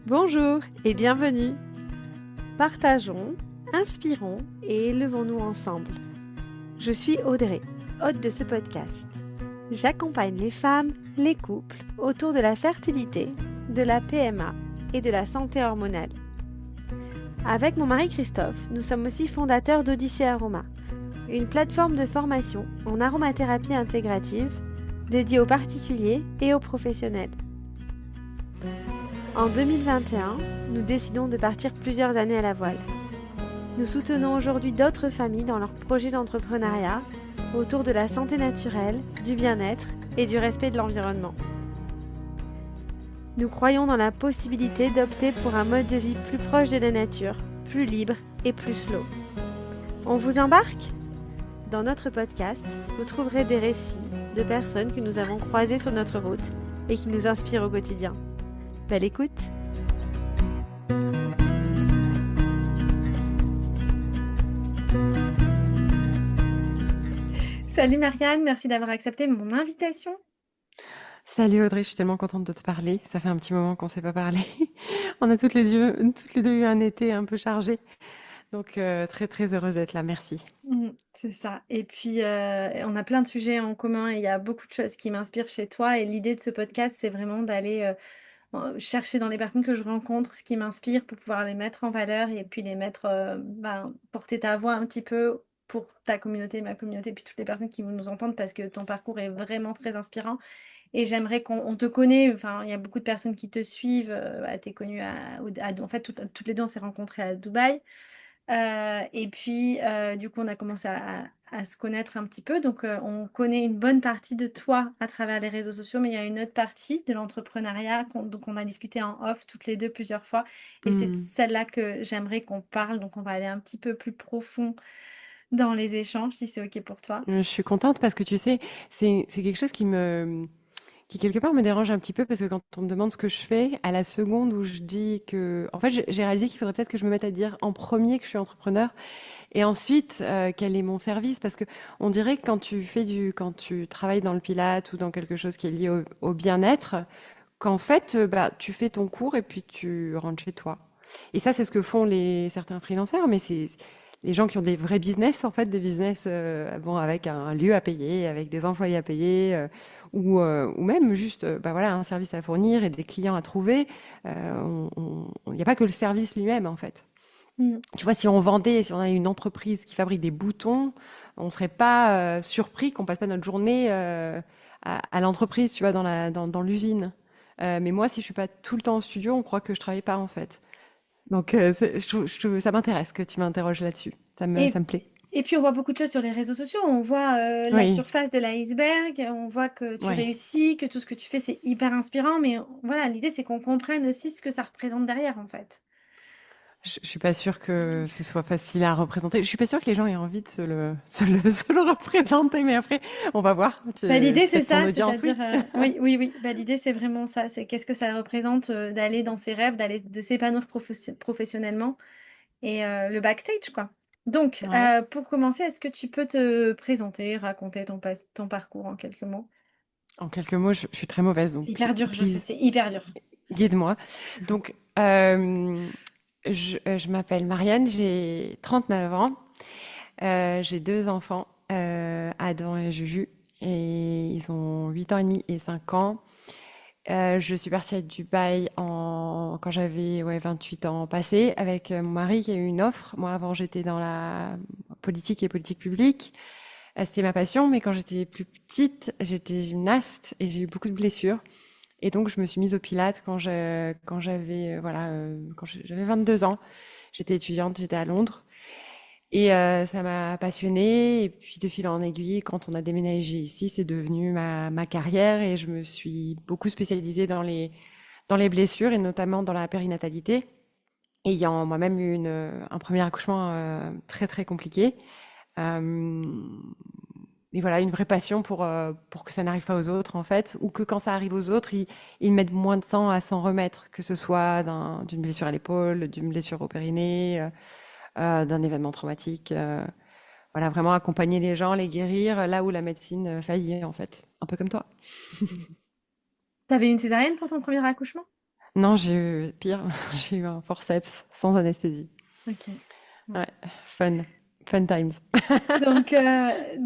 Bonjour et bienvenue. Partageons, inspirons et élevons-nous ensemble. Je suis Audrey, hôte de ce podcast. J'accompagne les femmes, les couples autour de la fertilité, de la PMA et de la santé hormonale. Avec mon mari Christophe, nous sommes aussi fondateurs d'Odyssée Aroma, une plateforme de formation en aromathérapie intégrative dédiée aux particuliers et aux professionnels. En 2021, nous décidons de partir plusieurs années à la voile. Nous soutenons aujourd'hui d'autres familles dans leurs projets d'entrepreneuriat autour de la santé naturelle, du bien-être et du respect de l'environnement. Nous croyons dans la possibilité d'opter pour un mode de vie plus proche de la nature, plus libre et plus slow. On vous embarque ? Dans notre podcast, vous trouverez des récits de personnes que nous avons croisées sur notre route et qui nous inspirent au quotidien. Belle écoute! Salut Marianne, merci d'avoir accepté mon invitation. Salut Audrey, je suis tellement contente de te parler. Ça fait un petit moment qu'on ne s'est pas parlé. On a toutes les deux eu un été un peu chargé. Donc très très heureuse d'être là, merci. C'est ça. Et puis, on a plein de sujets en commun et il y a beaucoup de choses qui m'inspirent chez toi. Et l'idée de ce podcast, c'est vraiment d'aller chercher dans les personnes que je rencontre ce qui m'inspire pour pouvoir les mettre en valeur et puis les mettre, porter ta voix un petit peu pour ta communauté, ma communauté, puis toutes les personnes qui vont nous entendre parce que ton parcours est vraiment très inspirant. Et j'aimerais qu'on te connaît, enfin, il y a beaucoup de personnes qui te suivent. Tu es connue en fait, toutes les deux, on s'est rencontrées à Dubaï. Et puis, du coup, on a commencé à se connaître un petit peu. Donc, on connaît une bonne partie de toi à travers les réseaux sociaux, mais il y a une autre partie de l'entrepreneuriat donc on a discuté en off toutes les deux plusieurs fois. Et c'est de Hmm. celle-là que j'aimerais qu'on parle. Donc, on va aller un petit peu plus profond dans les échanges, si c'est OK pour toi. Je suis contente parce que tu sais, c'est quelque chose qui quelque part me dérange un petit peu parce que quand on me demande ce que je fais, à la seconde où je dis que... En fait, j'ai réalisé qu'il faudrait peut-être que je me mette à dire en premier que je suis entrepreneur. Et ensuite, quel est mon service? Parce que on dirait que quand tu travailles dans le Pilate ou dans quelque chose qui est lié au bien-être, qu'en fait, bah, tu fais ton cours et puis tu rentres chez toi. Et ça, c'est ce que font certains freelancers, mais c'est les gens qui ont des vrais business, en fait, des business bon, avec un lieu à payer, avec des employés à payer, ou même juste bah, voilà, un service à fournir et des clients à trouver. Il n'y a pas que le service lui-même, en fait. Mm. Tu vois, si on avait une entreprise qui fabrique des boutons, on serait pas surpris qu'on passe pas notre journée à l'entreprise, tu vois, dans l'usine. Mais moi, si je suis pas tout le temps au studio, on croit que je travaille pas en fait. Donc, ça m'intéresse que tu m'interroges là-dessus. Ça Et, me plaît. et puis, on voit beaucoup de choses sur les réseaux sociaux. On voit la Oui, surface de l'iceberg. On voit que tu ouais. réussis, que tout ce que tu fais, c'est hyper inspirant. Mais voilà, l'idée, c'est qu'on comprenne aussi ce que ça représente derrière, en fait. Je suis pas sûre que ce soit facile à représenter. Je suis pas sûre que les gens aient envie de se le représenter, mais après, on va voir. L'idée, c'est Peut-être ton ça, audience, c'est-à-dire, oui. oui, oui, oui. L'idée, c'est vraiment ça. C'est qu'est-ce que ça représente d'aller dans ses rêves, de s'épanouir professionnellement et le backstage, quoi. Donc, Ouais. pour commencer, est-ce que tu peux te présenter, raconter ton parcours en quelques mots? En quelques mots, je suis très mauvaise, C'est donc hyper dur, je sais, please, c'est hyper dur. guide-moi. Donc, je m'appelle Marianne, j'ai 39 ans, j'ai deux enfants, Adam et Juju, et ils ont 8 ans et demi et 5 ans. Je suis partie à Dubaï quand j'avais 28 ans passés avec mon mari qui a eu une offre. Moi, avant, j'étais dans la politique et politique publique. C'était ma passion, mais quand j'étais plus petite, j'étais gymnaste et j'ai eu beaucoup de blessures. Et donc, je me suis mise au Pilates quand j'avais quand j'avais 22 ans. J'étais étudiante, j'étais à Londres. Et ça m'a passionnée. Et puis, de fil en aiguille, quand on a déménagé ici, c'est devenu ma carrière. Et je me suis beaucoup spécialisée dans les blessures et notamment dans la périnatalité. Ayant moi-même eu un premier accouchement très, très compliqué. Euh, et voilà, une vraie passion pour que ça n'arrive pas aux autres, en fait, ou que quand ça arrive aux autres, ils mettent moins de temps à s'en remettre, que ce soit d'une blessure à l'épaule, d'une blessure au périnée, d'un événement traumatique. Voilà, vraiment accompagner les gens, les guérir là où la médecine faillit, en fait. Un peu comme toi. T'avais une césarienne pour ton premier accouchement? Non, j'ai eu pire. J'ai eu un forceps sans anesthésie. OK. Ouais. Ouais, fun. Fun times.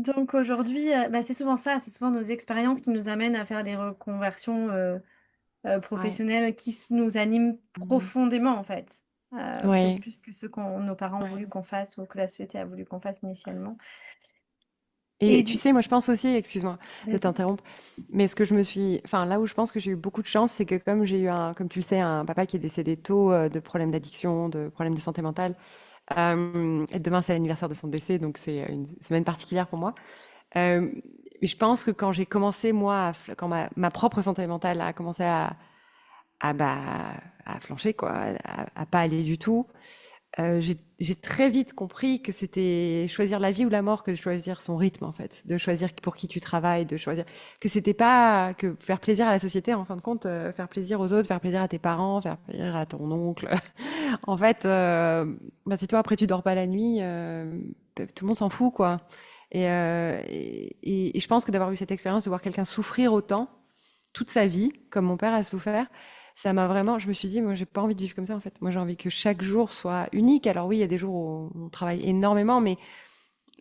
Donc aujourd'hui, bah, c'est souvent ça, c'est souvent nos expériences qui nous amènent à faire des reconversions, Ouais. professionnelles qui nous animent Mhm. profondément, en fait. Peut-être Ouais. plus que ce qu'on nos parents ont voulu Ouais. qu'on fasse ou que la société a voulu qu'on fasse initialement et Et tu du sais, moi, je pense aussi, excuse-moi de vas-y. t'interrompre, mais ce que je me suis, enfin, là où je pense que j'ai eu beaucoup de chance, c'est que comme j'ai eu comme tu le sais, un papa qui est décédé tôt de problèmes d'addiction, de problèmes de santé mentale, et demain c'est l'anniversaire de son décès, donc c'est une semaine particulière pour moi. Euh, mais je pense que quand j'ai commencé, moi, quand ma propre santé mentale a commencé bah, à flancher, quoi, à pas aller du tout, j'ai très vite compris que c'était choisir la vie ou la mort que de choisir son rythme, en fait, de choisir pour qui tu travailles, de choisir que c'était pas que faire plaisir à la société, en fin de compte, faire plaisir aux autres, faire plaisir à tes parents, faire plaisir à ton oncle. En fait, bah, si toi après tu dors pas la nuit, tout le monde s'en fout, quoi. Et je pense que d'avoir eu cette expérience de voir quelqu'un souffrir autant toute sa vie, comme mon père a souffert, ça m'a vraiment. Je me suis dit, moi, j'ai pas envie de vivre comme ça, en fait. Moi, j'ai envie que chaque jour soit unique. Alors oui, il y a des jours où on travaille énormément, mais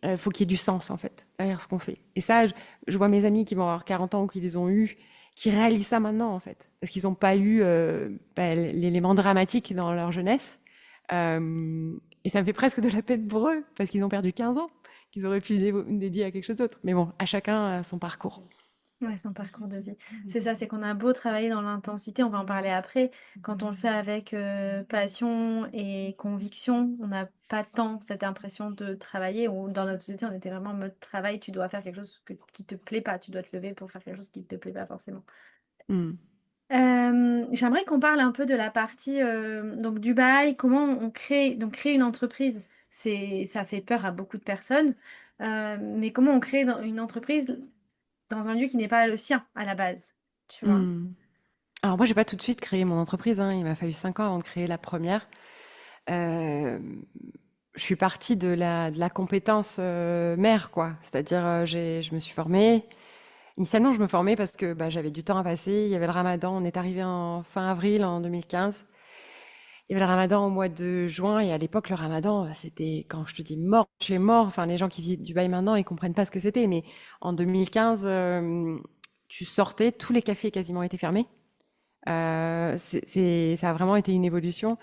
il faut qu'il y ait du sens, en fait, derrière ce qu'on fait. Et ça, je vois mes amis qui vont avoir 40 ans ou qui les ont eus, qui réalisent ça maintenant, en fait, parce qu'ils n'ont pas eu bah, l'élément dramatique dans leur jeunesse. Et ça me fait presque de la peine pour eux, parce qu'ils ont perdu 15 ans, qu'ils auraient pu dédier à quelque chose d'autre. Mais bon, à chacun son parcours. Ouais, son parcours de vie. C'est ça, c'est qu'on a beau travailler dans l'intensité, on va en parler après, quand on le fait avec, passion et conviction, on n'a pas tant cette impression de travailler ou dans notre société, on était vraiment en mode travail, tu dois faire quelque chose qui te plaît pas, tu dois te lever pour faire quelque chose qui te plaît pas forcément. Mm. J'aimerais qu'on parle un peu de la partie, donc Dubaï, comment on crée créer une entreprise, ça fait peur à beaucoup de personnes, mais comment on crée une entreprise dans un lieu qui n'est pas le sien à la base, tu vois? Mm. Alors moi, j'ai pas tout de suite créé mon entreprise, hein. Il m'a fallu 5 ans avant de créer la première. Euh, je suis partie de la compétence mère, quoi. C'est-à-dire, je me suis formée. Initialement, je me formais parce que bah, j'avais du temps à passer. Il y avait le Ramadan. On est arrivé en fin avril en 2015. Il y avait le Ramadan au mois de juin. Et à l'époque, le Ramadan, c'était, quand je te dis mort, chez mort. Enfin, les gens qui visitent Dubaï maintenant, ils comprennent pas ce que c'était. Mais en 2015, tu sortais, tous les cafés quasiment étaient fermés. Ça a vraiment été une évolution.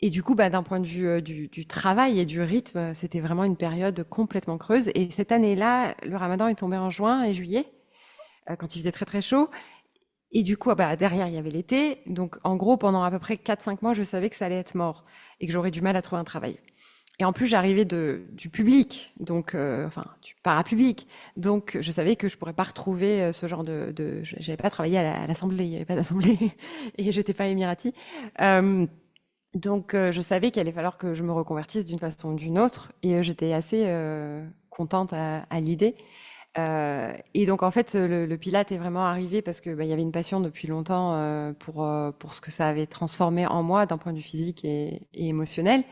Et du coup, bah, d'un point de vue du travail et du rythme, c'était vraiment une période complètement creuse. Et cette année-là, le Ramadan est tombé en juin et juillet, quand il faisait très très chaud. Et du coup, bah, derrière, il y avait l'été. Donc, en gros, pendant à peu près 4 5 mois, je savais que ça allait être mort et que j'aurais du mal à trouver un travail. Et en plus, j'arrivais du public, donc, enfin, du parapublic. Donc, je savais que je pourrais pas retrouver ce genre j'avais pas travaillé à l'Assemblée, il y avait pas d'Assemblée et j'étais pas émirati. Euh, donc, je savais qu'il allait falloir que je me reconvertisse d'une façon ou d'une autre, et j'étais assez contente à l'idée. Et donc, en fait, le Pilate est vraiment arrivé parce que bah, il y avait une passion depuis longtemps pour ce que ça avait transformé en moi d'un point de vue physique et émotionnel.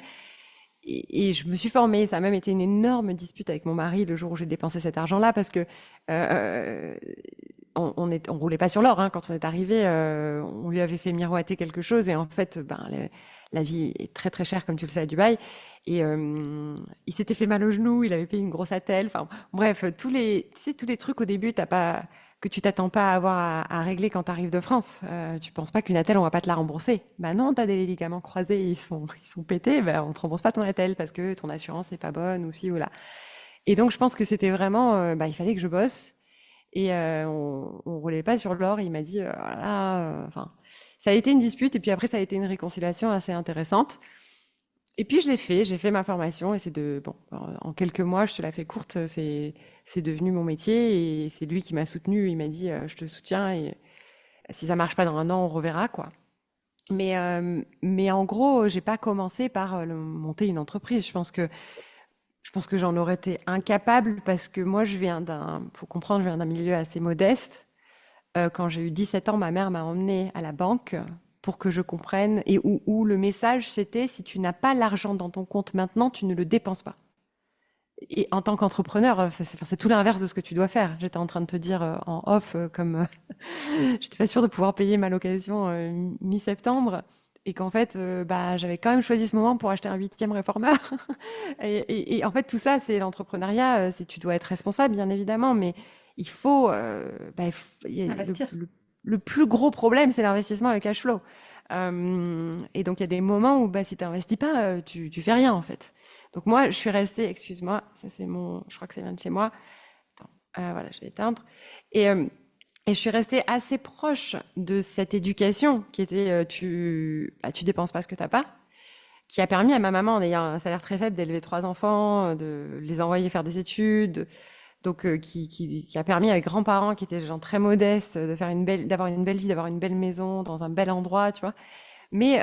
Et je me suis formée. Ça a même été une énorme dispute avec mon mari le jour où j'ai dépensé cet argent-là parce que euh, on roulait pas sur l'or, hein. Quand on est arrivé, on lui avait fait miroiter quelque chose et en fait, ben, la vie est très très chère comme tu le sais à Dubaï. Et il s'était fait mal au genou, il avait payé une grosse attelle. Enfin, bref, tu sais, tous les trucs au début, t'as pas que tu t'attends pas à avoir à régler quand tu arrives de France. Tu penses pas qu'une attelle, on va pas te la rembourser. Bah non, t'as des ligaments croisés, ils sont pétés, bah on te rembourse pas ton attelle parce que ton assurance est pas bonne ou ci ou là. Et donc je pense que c'était vraiment, bah il fallait que je bosse. Et on roulait pas sur l'or. Il m'a dit, voilà, enfin, ça a été une dispute et puis après ça a été une réconciliation assez intéressante. Et puis je l'ai fait, j'ai fait ma formation et c'est bon, en quelques mois, je te la fais courte, c'est devenu mon métier et c'est lui qui m'a soutenue. Il m'a dit, je te soutiens et si ça marche pas dans un an, on reverra quoi. Mais en gros, j'ai pas commencé par monter une entreprise. Je pense que j'en aurais été incapable parce que moi, faut comprendre, je viens d'un milieu assez modeste. Quand j'ai eu 17 ans, ma mère m'a emmenée à la banque pour que je comprenne et où le message c'était si tu n'as pas l'argent dans ton compte maintenant, tu ne le dépenses pas. et en tant qu'entrepreneur, c'est tout l'inverse de ce que tu dois faire. J'étais en train de te dire en off, j'étais pas sûre de pouvoir payer ma location mi-septembre. Et qu'en fait, bah, j'avais quand même choisi ce moment pour acheter un huitième réformeur. Et en fait, tout ça, c'est l'entrepreneuriat. Tu dois être responsable, bien évidemment, mais il faut, Investir. le plus gros problème, c'est l'investissement et le cash flow. Et donc, il y a des moments où, bah, si tu n'investis pas, tu fais rien, en fait. Donc, moi, je suis restée, excuse-moi, ça c'est je crois que ça vient de chez moi. Attends, voilà, je vais éteindre. Et, euh, et je suis restée assez proche de cette éducation qui était tu dépenses pas ce que t'as pas, qui a permis à ma maman, en ayant un salaire très faible, d'élever trois enfants, de les envoyer faire des études, donc qui a permis à mes grands-parents qui étaient des gens très modestes de faire d'avoir une belle vie, d'avoir une belle maison dans un bel endroit, tu vois. Mais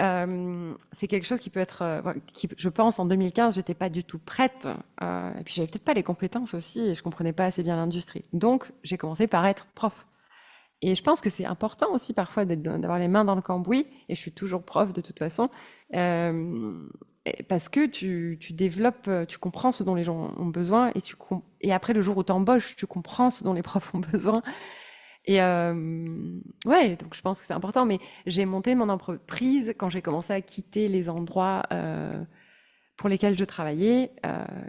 c'est quelque chose qui peut être, je pense, en 2015, j'étais pas du tout prête, et puis j'avais peut-être pas les compétences aussi, et je comprenais pas assez bien l'industrie. Donc j'ai commencé par être prof. Et je pense que c'est important aussi parfois d'avoir les mains dans le cambouis, et je suis toujours prof de toute façon, parce que tu développes, tu comprends ce dont les gens ont besoin, et après le jour où tu embauches, tu comprends ce dont les profs ont besoin. Et ouais, donc je pense que c'est important, mais j'ai monté mon entreprise quand j'ai commencé à quitter les endroits pour lesquels je travaillais,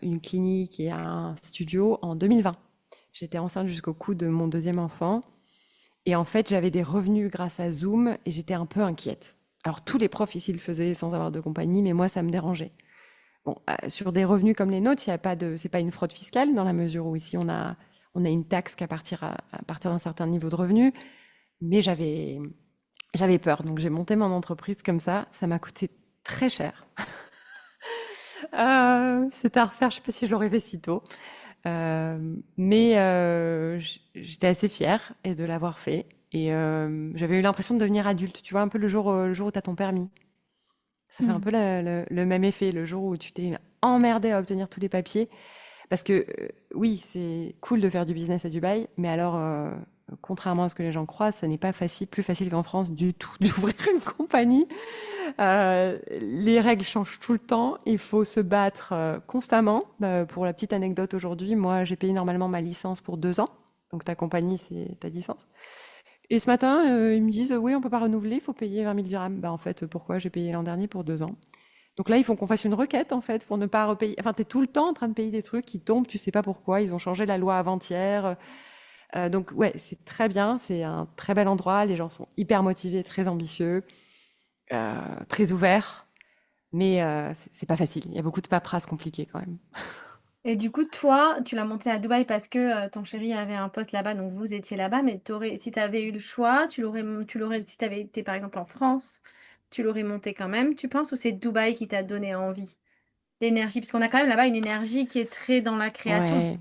une clinique et un studio en 2020. J'étais enceinte jusqu'au cou de mon deuxième enfant. Et en fait, j'avais des revenus grâce à Zoom et j'étais un peu inquiète. Alors, tous les profs ici le faisaient sans avoir de compagnie, mais moi, ça me dérangeait. Bon, sur des revenus comme les nôtres, il y a pas de, c'est pas une fraude fiscale dans la mesure où ici on a une taxe à partir d'un certain niveau de revenu. Mais j'avais peur, donc j'ai monté mon entreprise comme ça. Ça m'a coûté très cher. C'était à refaire. Je sais pas si je l'aurais fait si tôt. Mais j'étais assez fière et de l'avoir fait. Et j'avais eu l'impression de devenir adulte. Tu vois, un peu le jour où tu as ton permis. Ça fait un Mmh. peu le même effet, le jour où tu t'es emmerdé à obtenir tous les papiers. Parce que oui, c'est cool de faire du business à Dubaï, mais alors, contrairement à ce que les gens croient, ça n'est pas facile, plus facile qu'en France du tout d'ouvrir une compagnie. Les règles changent tout le temps. Il faut se battre constamment. Pour la petite anecdote aujourd'hui, moi, j'ai payé normalement ma licence pour 2 ans. Donc ta compagnie, c'est ta licence. Et ce matin, ils me disent, oui, on peut pas renouveler, il faut payer 20 000 dirhams. Bah, en fait, pourquoi j'ai payé l'an dernier pour 2 ans? Donc là, il faut qu'on fasse une requête, en fait, pour ne pas repayer. Enfin, tu es tout le temps en train de payer des trucs qui tombent, tu sais pas pourquoi. Ils ont changé la loi avant-hier. Donc, ouais, c'est très bien. C'est un très bel endroit. Les gens sont hyper motivés, très ambitieux, très ouverts. Mais c'est pas facile. Il y a beaucoup de paperasse compliquée quand même. Et du coup, toi, tu l'as monté à Dubaï parce que, ton chéri avait un poste là-bas, donc vous étiez là-bas, mais si tu avais eu le choix, tu l'aurais si tu avais été, par exemple, en France, tu l'aurais monté quand même, tu penses? Ou c'est Dubaï qui t'a donné envie? L'énergie, parce qu'on a quand même là-bas une énergie qui est très dans la création. Ouais.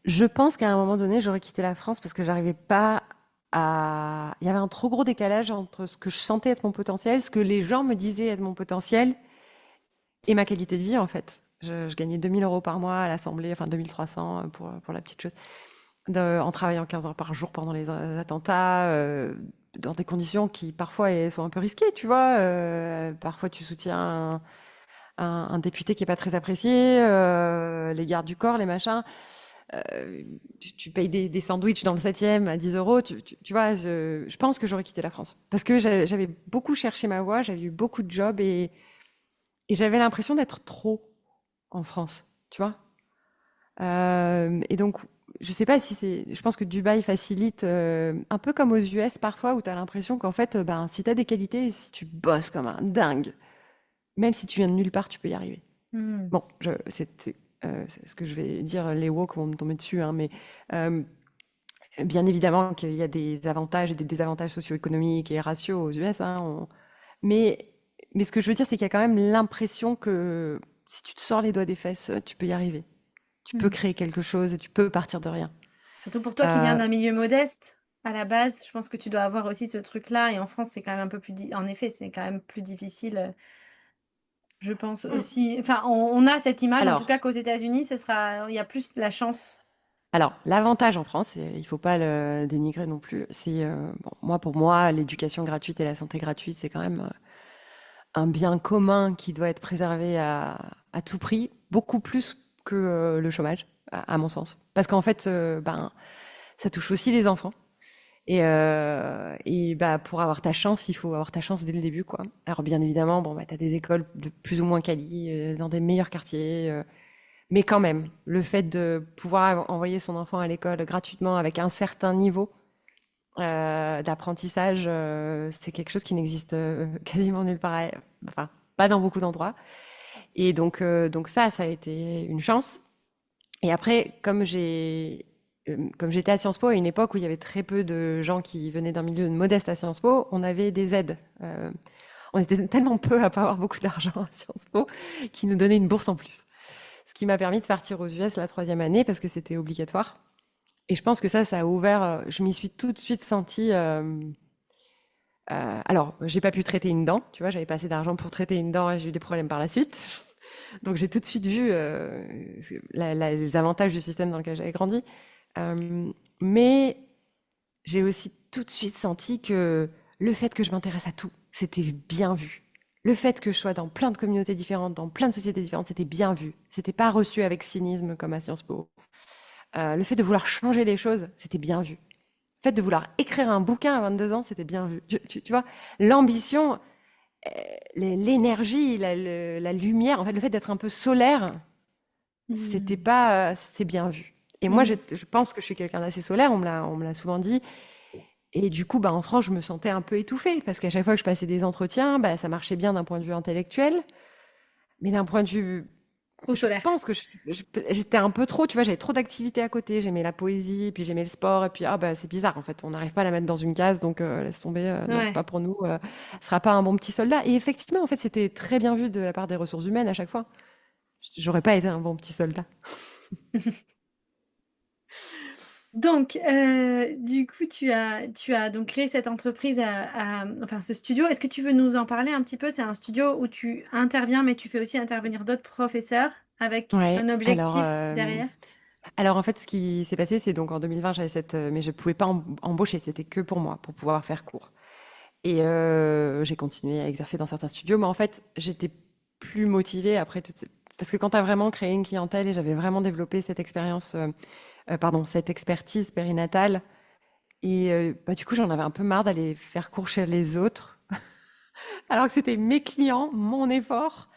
Je pense qu'à un moment donné, j'aurais quitté la France parce que j'arrivais pas à. Il y avait un trop gros décalage entre ce que je sentais être mon potentiel, ce que les gens me disaient être mon potentiel et ma qualité de vie, en fait. Je gagnais 2 000 € par mois à l'Assemblée, enfin 2 300 pour la petite chose, en travaillant 15 heures par jour pendant les attentats, dans des conditions qui parfois sont un peu risquées, tu vois. Parfois, tu soutiens un député qui est pas très apprécié, les gardes du corps, les machins. Tu payes des sandwichs dans le 7e à 10 euros. Tu vois, je pense que j'aurais quitté la France. Parce que j'avais beaucoup cherché ma voie, j'avais eu beaucoup de jobs et j'avais l'impression d'être trop en France, tu vois. Et donc, je sais pas si c'est. Je pense que Dubaï facilite, un peu comme aux US parfois, où tu as l'impression qu'en fait, ben, si tu as des qualités, si tu bosses comme un dingue, même si tu viens de nulle part, tu peux y arriver. Mmh. Bon, c'est ce que je vais dire, les woke vont me tomber dessus, hein, mais euh, bien évidemment qu'il y a des avantages et des désavantages socio-économiques et raciaux aux US, hein, mais, mais ce que je veux dire, c'est qu'il y a quand même l'impression que si tu te sors les doigts des fesses, tu peux y arriver. Tu peux Mmh. créer quelque chose et tu peux partir de rien. Surtout pour toi qui viens Euh, d'un milieu modeste, à la base, je pense que tu dois avoir aussi ce truc-là et en France, c'est quand même un peu plus en effet, c'est quand même plus difficile, je pense aussi. Enfin, on a cette image, en tout alors, cas, qu'aux États-Unis, il y a plus la chance. l'avantage en France, et il faut pas le dénigrer non plus, c'est, bon, pour moi, l'éducation gratuite et la santé gratuite, c'est quand même un bien commun qui doit être préservé à tout prix, beaucoup plus que le chômage, à mon sens. Parce qu'en fait, ben, ça touche aussi les enfants. Et bah, pour avoir ta chance, il faut avoir ta chance dès le début, quoi. Alors bien évidemment, bon, bah, tu as des écoles de plus ou moins quali, dans des meilleurs quartiers, mais quand même, le fait de pouvoir envoyer son enfant à l'école gratuitement avec un certain niveau d'apprentissage, c'est quelque chose qui n'existe quasiment nulle part, enfin, pas dans beaucoup d'endroits. Et donc ça a été une chance. Et après, comme j'étais à Sciences Po à une époque où il y avait très peu de gens qui venaient d'un milieu modeste à Sciences Po, on avait des aides. On était tellement peu à pas avoir beaucoup d'argent à Sciences Po qu'ils nous donnaient une bourse en plus. Ce qui m'a permis de partir aux US la troisième année parce que c'était obligatoire. Et je pense que ça a ouvert. Je m'y suis tout de suite sentie. Alors, j'ai pas pu traiter une dent, tu vois, j'avais pas assez d'argent pour traiter une dent et j'ai eu des problèmes par la suite. Donc, j'ai tout de suite vu les avantages du système dans lequel j'avais grandi. Mais j'ai aussi tout de suite senti que le fait que je m'intéresse à tout, c'était bien vu. Le fait que je sois dans plein de communautés différentes, dans plein de sociétés différentes, c'était bien vu. C'était pas reçu avec cynisme comme à Sciences Po. Le fait de vouloir changer les choses, c'était bien vu. Le fait de vouloir écrire un bouquin à 22 ans, c'était bien vu. Tu vois, l'ambition, l'énergie, la lumière, en fait, le fait d'être un peu solaire, c'était Mmh. pas, c'est bien vu. Et moi, Mmh. je pense que je suis quelqu'un d'assez solaire, on me l'a souvent dit. Et du coup, bah, en France, je me sentais un peu étouffée, parce qu'à chaque fois que je passais des entretiens, bah, ça marchait bien d'un point de vue intellectuel, mais d'un point de vue, Trop je solaire. pense que j'étais un peu trop, tu vois, j'avais trop d'activités à côté, j'aimais la poésie, puis j'aimais le sport, et puis ah bah c'est bizarre, en fait, on n'arrive pas à la mettre dans une case, donc laisse tomber, non, c'est Ouais. pas pour nous, ce sera pas un bon petit soldat. Et effectivement, en fait, c'était très bien vu de la part des ressources humaines à chaque fois. J'aurais pas été un bon petit soldat. Donc, du coup, tu as donc créé cette entreprise enfin ce studio. Est-ce que tu veux nous en parler un petit peu? C'est un studio où tu interviens, mais tu fais aussi intervenir d'autres professeurs avec Ouais, un objectif derrière? alors en fait, ce qui s'est passé, c'est donc en 2020, j'avais mais je pouvais pas embaucher, c'était que pour moi, pour pouvoir faire cours. Et j'ai continué à exercer dans certains studios, mais en fait, j'étais plus motivée après parce que quand tu as vraiment créé une clientèle et j'avais vraiment développé cette expérience, pardon, cette expertise périnatale, et bah, du coup, j'en avais un peu marre d'aller faire cours chez les autres, alors que c'était mes clients, mon effort,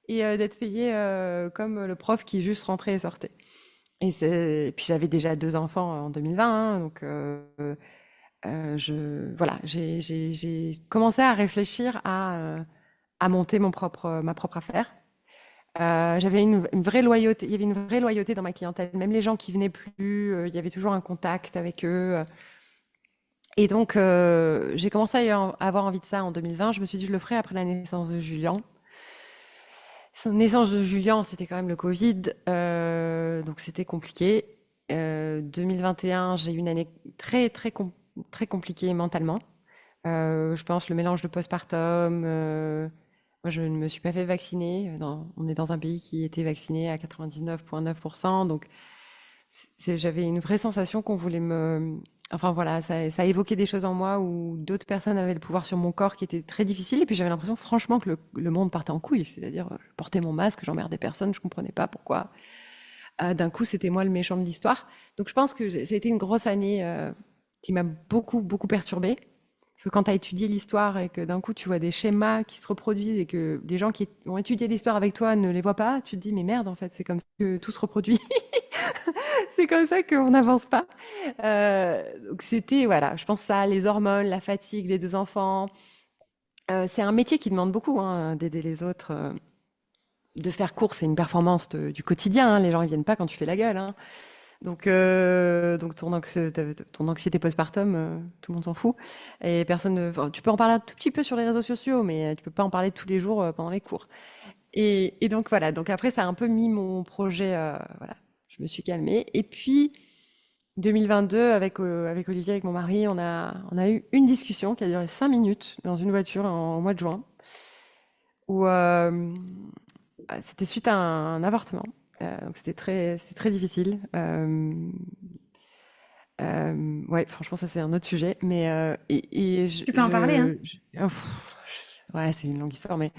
et d'être payée comme le prof qui juste rentrait et sortait. Et puis j'avais déjà deux enfants en 2020, hein, donc voilà, j'ai commencé à réfléchir à monter ma propre affaire. J'avais une vraie loyauté, il y avait une vraie loyauté dans ma clientèle. Même les gens qui venaient plus, il y avait toujours un contact avec eux. Et donc, j'ai commencé à avoir envie de ça en 2020. Je me suis dit, je le ferai après la naissance de Julien. Son naissance de Julien, c'était quand même le Covid, donc c'était compliqué. 2021, j'ai eu une année très compliquée mentalement. Je pense le mélange de postpartum. Moi, je ne me suis pas fait vacciner. On est dans un pays qui était vacciné à 99,9%. Donc, j'avais une vraie sensation qu'on voulait me. Enfin voilà, ça a évoqué des choses en moi où d'autres personnes avaient le pouvoir sur mon corps qui était très difficile. Et puis j'avais l'impression, franchement, que le monde partait en couille. C'est-à-dire, je portais mon masque, j'emmerdais personne, je comprenais pas pourquoi. D'un coup, c'était moi le méchant de l'histoire. Donc je pense que ça a été une grosse année qui m'a beaucoup perturbée. Parce que quand tu as étudié l'histoire et que d'un coup tu vois des schémas qui se reproduisent et que les gens qui ont étudié l'histoire avec toi ne les voient pas, tu te dis mais merde en fait, c'est comme ça que tout se reproduit. C'est comme ça qu'on n'avance pas. Donc c'était, voilà, je pense ça, les hormones, la fatigue, les deux enfants. C'est un métier qui demande beaucoup hein, d'aider les autres. De faire court, c'est une performance du quotidien. Hein. Les gens, ils viennent pas quand tu fais la gueule. Hein. Donc ton anxiété postpartum, tout le monde s'en fout. Et personne enfin, tu peux en parler un tout petit peu sur les réseaux sociaux, mais tu peux pas en parler tous les jours pendant les cours. Et donc voilà, donc après ça a un peu mis mon projet, voilà, je me suis calmée. Et puis 2022, avec Olivier, avec mon mari, on a eu une discussion qui a duré 5 minutes dans une voiture en mois de juin, où c'était suite à un avortement. Donc c'était très difficile. Ouais, franchement, ça c'est un autre sujet. Mais Tu peux en parler, hein? oh, ouais, c'est une longue histoire, mais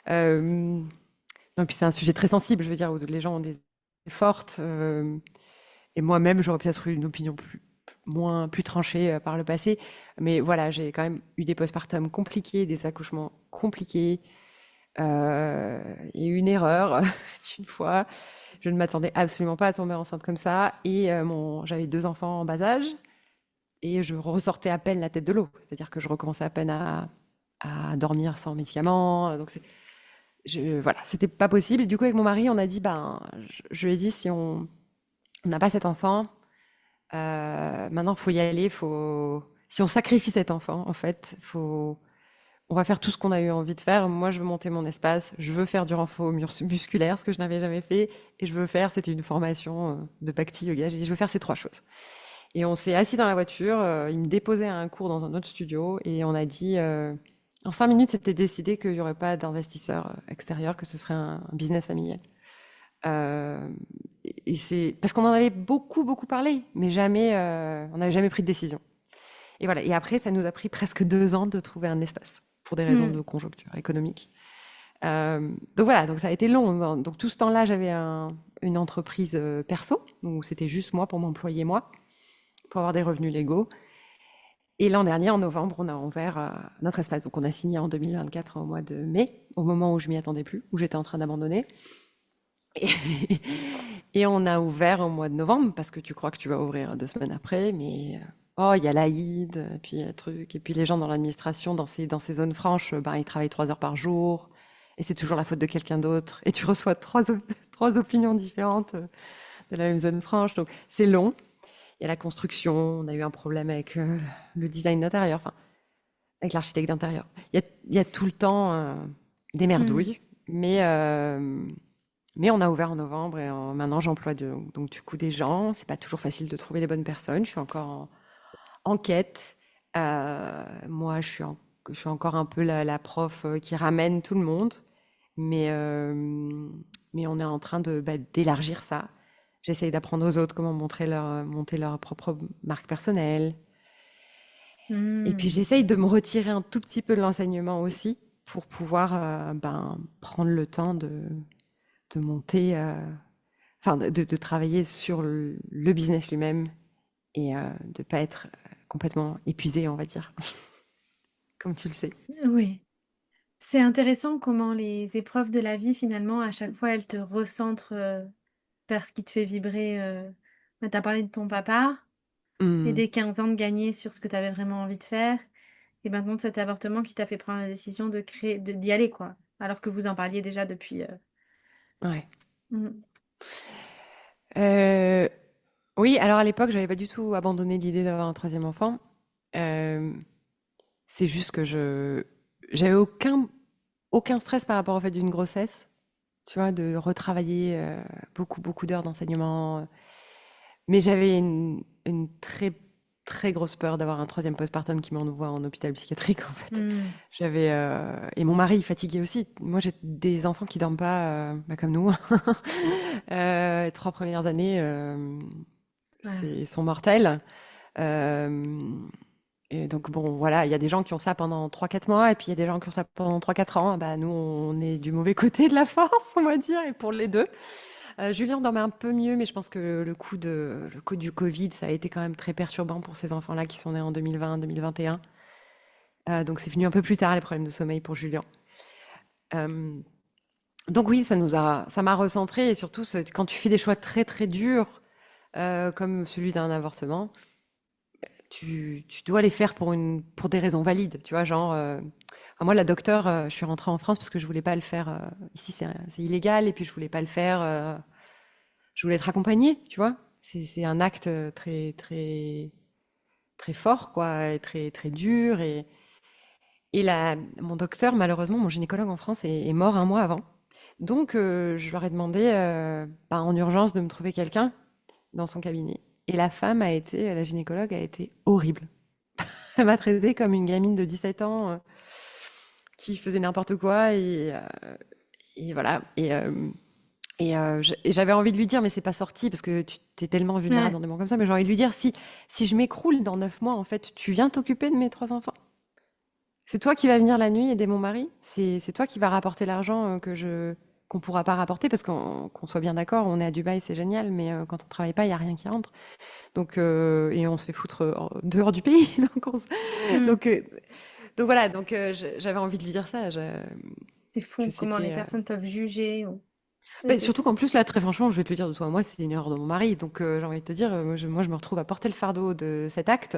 non, puis c'est un sujet très sensible. Je veux dire, où les gens ont des forte. Et moi-même, j'aurais peut-être eu une opinion plus tranchée par le passé. Mais voilà, j'ai quand même eu des postpartum compliqués, des accouchements compliqués. Et une erreur une fois. Je ne m'attendais absolument pas à tomber enceinte comme ça. Et j'avais 2 enfants en bas âge. Et je ressortais à peine la tête de l'eau. C'est-à-dire que je recommençais à peine à dormir sans médicaments. Donc, voilà, c'était pas possible. Et du coup, avec mon mari, on a dit, ben, je lui ai dit, si on n'a pas cet enfant, maintenant, il faut y aller. Si on sacrifie cet enfant, en fait, on va faire tout ce qu'on a eu envie de faire. Moi, je veux monter mon espace. Je veux faire du renfort musculaire, ce que je n'avais jamais fait. Et c'était une formation de Bhakti Yoga. J'ai dit, je veux faire ces 3 choses. Et on s'est assis dans la voiture. Il me déposait à un cours dans un autre studio. Et on a dit, en 5 minutes, c'était décidé qu'il n'y aurait pas d'investisseur extérieur, que ce serait un business familial. Euh, et c'est parce qu'on en avait beaucoup, beaucoup parlé, mais jamais, on n'avait jamais pris de décision. Et voilà. Et après, ça nous a pris presque 2 ans de trouver un espace pour des raisons de Mmh. conjoncture économique. Donc voilà, donc ça a été long. Donc tout ce temps-là, j'avais une entreprise perso, où c'était juste moi pour m'employer moi, pour avoir des revenus légaux. Et l'an dernier, en novembre, on a ouvert notre espace. Donc on a signé en 2024 au mois de mai, au moment où je m'y attendais plus, où j'étais en train d'abandonner. Et, et on a ouvert au mois de novembre parce que tu crois que tu vas ouvrir 2 semaines après, mais oh, il y a l'Aïd, et puis truc, et puis les gens dans l'administration, dans ces zones franches, ben, ils travaillent 3 heures par jour, et c'est toujours la faute de quelqu'un d'autre, et tu reçois trois opinions différentes de la même zone franche, donc c'est long. Il y a la construction, on a eu un problème avec le design d'intérieur, enfin, avec l'architecte d'intérieur. Il y a tout le temps des Mmh. merdouilles, mais on a ouvert en novembre et maintenant j'emploie donc du coup des gens. C'est pas toujours facile de trouver les bonnes personnes. Je suis encore en quête. Moi, je suis encore un peu la prof qui ramène tout le monde, mais, euh, mais on est en train d'élargir ça. J'essaye d'apprendre aux autres comment monter leur propre marque personnelle. Et puis Mmh. j'essaye de me retirer un tout petit peu de l'enseignement aussi pour pouvoir prendre le temps de monter, enfin de travailler sur le business lui-même et de ne pas être complètement épuisé, on va dire, comme tu le sais. Oui. C'est intéressant comment les épreuves de la vie, finalement, à chaque fois, elles te recentrent, vers ce qui te fait vibrer, bah, tu as parlé de ton papa et Mm, des 15 ans de gagner sur ce que tu avais vraiment envie de faire et maintenant de cet avortement qui t'a fait prendre la décision d'y aller, quoi, alors que vous en parliez déjà depuis, ouais. mmh. Euh, oui, alors à l'époque, j'avais pas du tout abandonné l'idée d'avoir un troisième enfant. Euh, c'est juste que j'avais aucun stress par rapport au fait d'une grossesse, tu vois, de retravailler beaucoup, beaucoup d'heures d'enseignement. Mais j'avais une très, très grosse peur d'avoir un troisième postpartum qui m'envoie en hôpital psychiatrique, en fait. Mmh. Et mon mari, fatigué aussi. Moi, j'ai des enfants qui dorment pas, bah, comme nous. 3 premières années, Ah. sont mortelles. Euh, et donc, bon, voilà, il y a des gens qui ont ça pendant 3 4 mois, et puis il y a des gens qui ont ça pendant 3 4 ans. Bah, nous, on est du mauvais côté de la force, on va dire, et pour les deux. Julien dormait un peu mieux, mais je pense que le coup du Covid, ça a été quand même très perturbant pour ces enfants-là qui sont nés en 2020, 2021. Donc c'est venu un peu plus tard les problèmes de sommeil pour Julien. Euh, donc oui, ça m'a recentré et surtout quand tu fais des choix très très durs comme celui d'un avortement, tu dois les faire pour des raisons valides, tu vois, genre enfin, moi la docteure, je suis rentrée en France parce que je voulais pas le faire ici c'est illégal et puis je voulais pas le faire je voulais être accompagnée, tu vois. C'est un acte très, très, très fort, quoi, et très, très dur. Mon docteur, malheureusement, mon gynécologue en France est mort un mois avant. Donc, je leur ai demandé bah, en urgence de me trouver quelqu'un dans son cabinet. Et la gynécologue a été horrible. Elle m'a traitée comme une gamine de 17 ans qui faisait n'importe quoi. Et voilà. Et j'avais envie de lui dire, mais c'est pas sorti parce que tu es tellement vulnérable Ouais. dans des moments comme ça. Mais j'ai envie de lui dire, si je m'écroule dans 9 mois, en fait, tu viens t'occuper de mes 3 enfants. C'est toi qui vas venir la nuit aider mon mari. C'est toi qui vas rapporter l'argent qu'on pourra pas rapporter parce qu'on soit bien d'accord, on est à Dubaï, c'est génial, mais quand on travaille pas, il y a rien qui rentre. Donc et on se fait foutre dehors du pays. Donc, Mmh. donc, euh, donc voilà, j'avais envie de lui dire ça, C'est que fou comment les c'était. personnes peuvent juger ou Mais c'est surtout qu'en plus là, très franchement, je vais te le dire de toi, moi, c'est une erreur de mon mari. Donc j'ai envie de te dire, moi, je me retrouve à porter le fardeau de cet acte,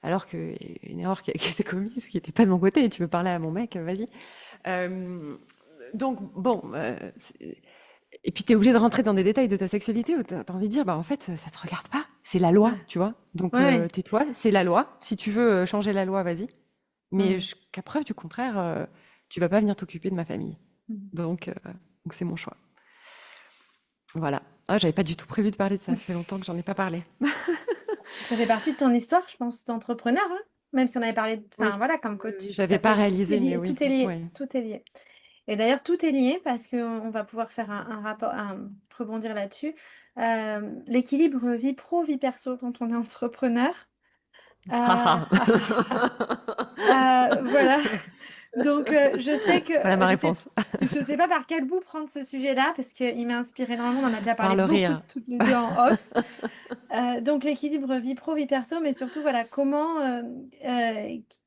alors que une erreur qui a été commise, qui n'était pas de mon côté. Tu veux parler à mon mec, vas-y. Euh, donc bon, et puis tu es obligé de rentrer dans des détails de ta sexualité où tu as envie de dire, bah en fait, ça te regarde pas, c'est la loi, ouais. tu vois. Donc Ouais. tais-toi, c'est la loi. Si tu veux changer la loi, vas-y. Mais Mmh. jusqu'à preuve du contraire, tu vas pas venir t'occuper de ma famille. Mmh. Donc, euh, donc c'est mon choix. Voilà. Ah, j'avais pas du tout prévu de parler de ça. Ça fait longtemps que j'en ai pas parlé. Ça fait partie de ton histoire, je pense, d'entrepreneur, hein? même si on avait parlé enfin Oui, voilà, comme oui, coach, oui, ça j'avais pas fait tout est réalisé, mais lié, oui, tout est lié, ouais. tout est lié. Et d'ailleurs, tout est lié parce qu'on va pouvoir faire un rapport rebondir là-dessus. L'équilibre vie pro, vie perso quand on est entrepreneur, Haha. voilà. Donc je sais que Voilà ma je sais réponse. je sais pas par quel bout prendre ce sujet-là parce qu'il m'a inspiré énormément. On en a déjà Par parlé le beaucoup rire. toutes les 2 en off. Donc l'équilibre vie pro, vie perso, mais surtout voilà comment,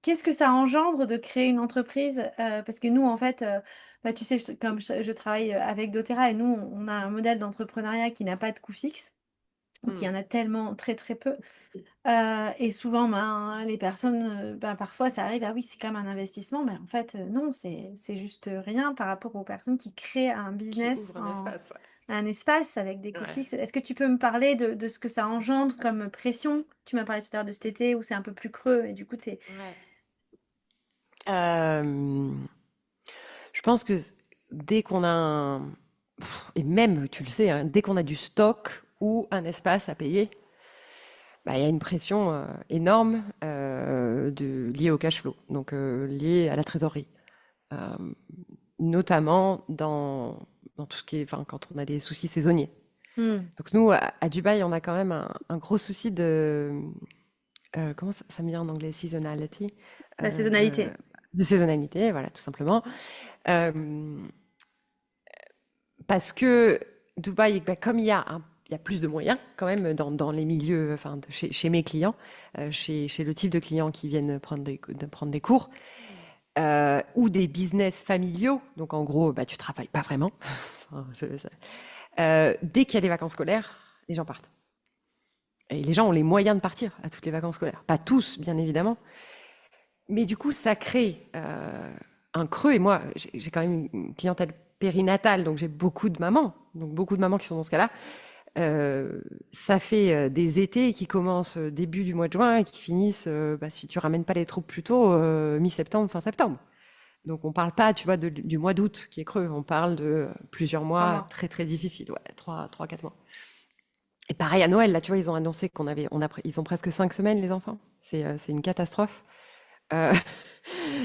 qu'est-ce que ça engendre de créer une entreprise? Parce que nous en fait, bah, tu sais, comme je travaille, avec doTERRA et nous on a un modèle d'entrepreneuriat qui n'a pas de coût fixe ou qui Hmm. en a tellement très, très peu. Et souvent, ben, les personnes, ben, parfois ça arrive: «Ah oui, c'est quand même un investissement», mais en fait, non, c'est juste, rien par rapport aux personnes qui créent un Qui business ouvre un en espace, ouais. un espace avec des coûts Ouais. fixes. Est-ce que tu peux me parler de ce que ça engendre comme pression? Tu m'as parlé tout à l'heure de cet été où c'est un peu plus creux et du coup tu es Ouais. Euh, je pense que dès qu'on a un... Et même, tu le sais, hein, dès qu'on a du stock ou un espace à payer, bah, il y a une pression énorme liée au cash flow, donc liée à la trésorerie. Euh, Notamment dans tout ce qui est, enfin, quand on a des soucis saisonniers. mmh, Donc nous, à Dubaï, on a quand même un gros souci comment ça me dit en anglais, seasonality, la euh, saisonnalité. de saisonnalité, voilà, tout simplement. Euh, Parce que Dubaï, bah, comme il y a plus de moyens quand même dans les milieux, enfin, chez mes clients, chez le type de clients qui viennent prendre des cours, ou des business familiaux. Donc en gros, bah, tu travailles pas vraiment. Enfin, dès qu'il y a des vacances scolaires, les gens partent. Et les gens ont les moyens de partir à toutes les vacances scolaires. Pas tous, bien évidemment. Mais du coup, ça crée un creux. Et moi, j'ai quand même une clientèle périnatale, donc j'ai beaucoup de mamans. Donc beaucoup de mamans qui sont dans ce cas-là. Ça fait des étés qui commencent début du mois de juin et qui finissent, bah, si tu ramènes pas les troupes plus tôt, mi-septembre, fin septembre. Donc on parle pas, tu vois, du mois d'août qui est creux. On parle de plusieurs 3 mois mois. très très difficiles, ouais, 4 mois. Et pareil à Noël, là, tu vois, ils ont annoncé ils ont presque 5 semaines, les enfants. C'est une catastrophe. Euh,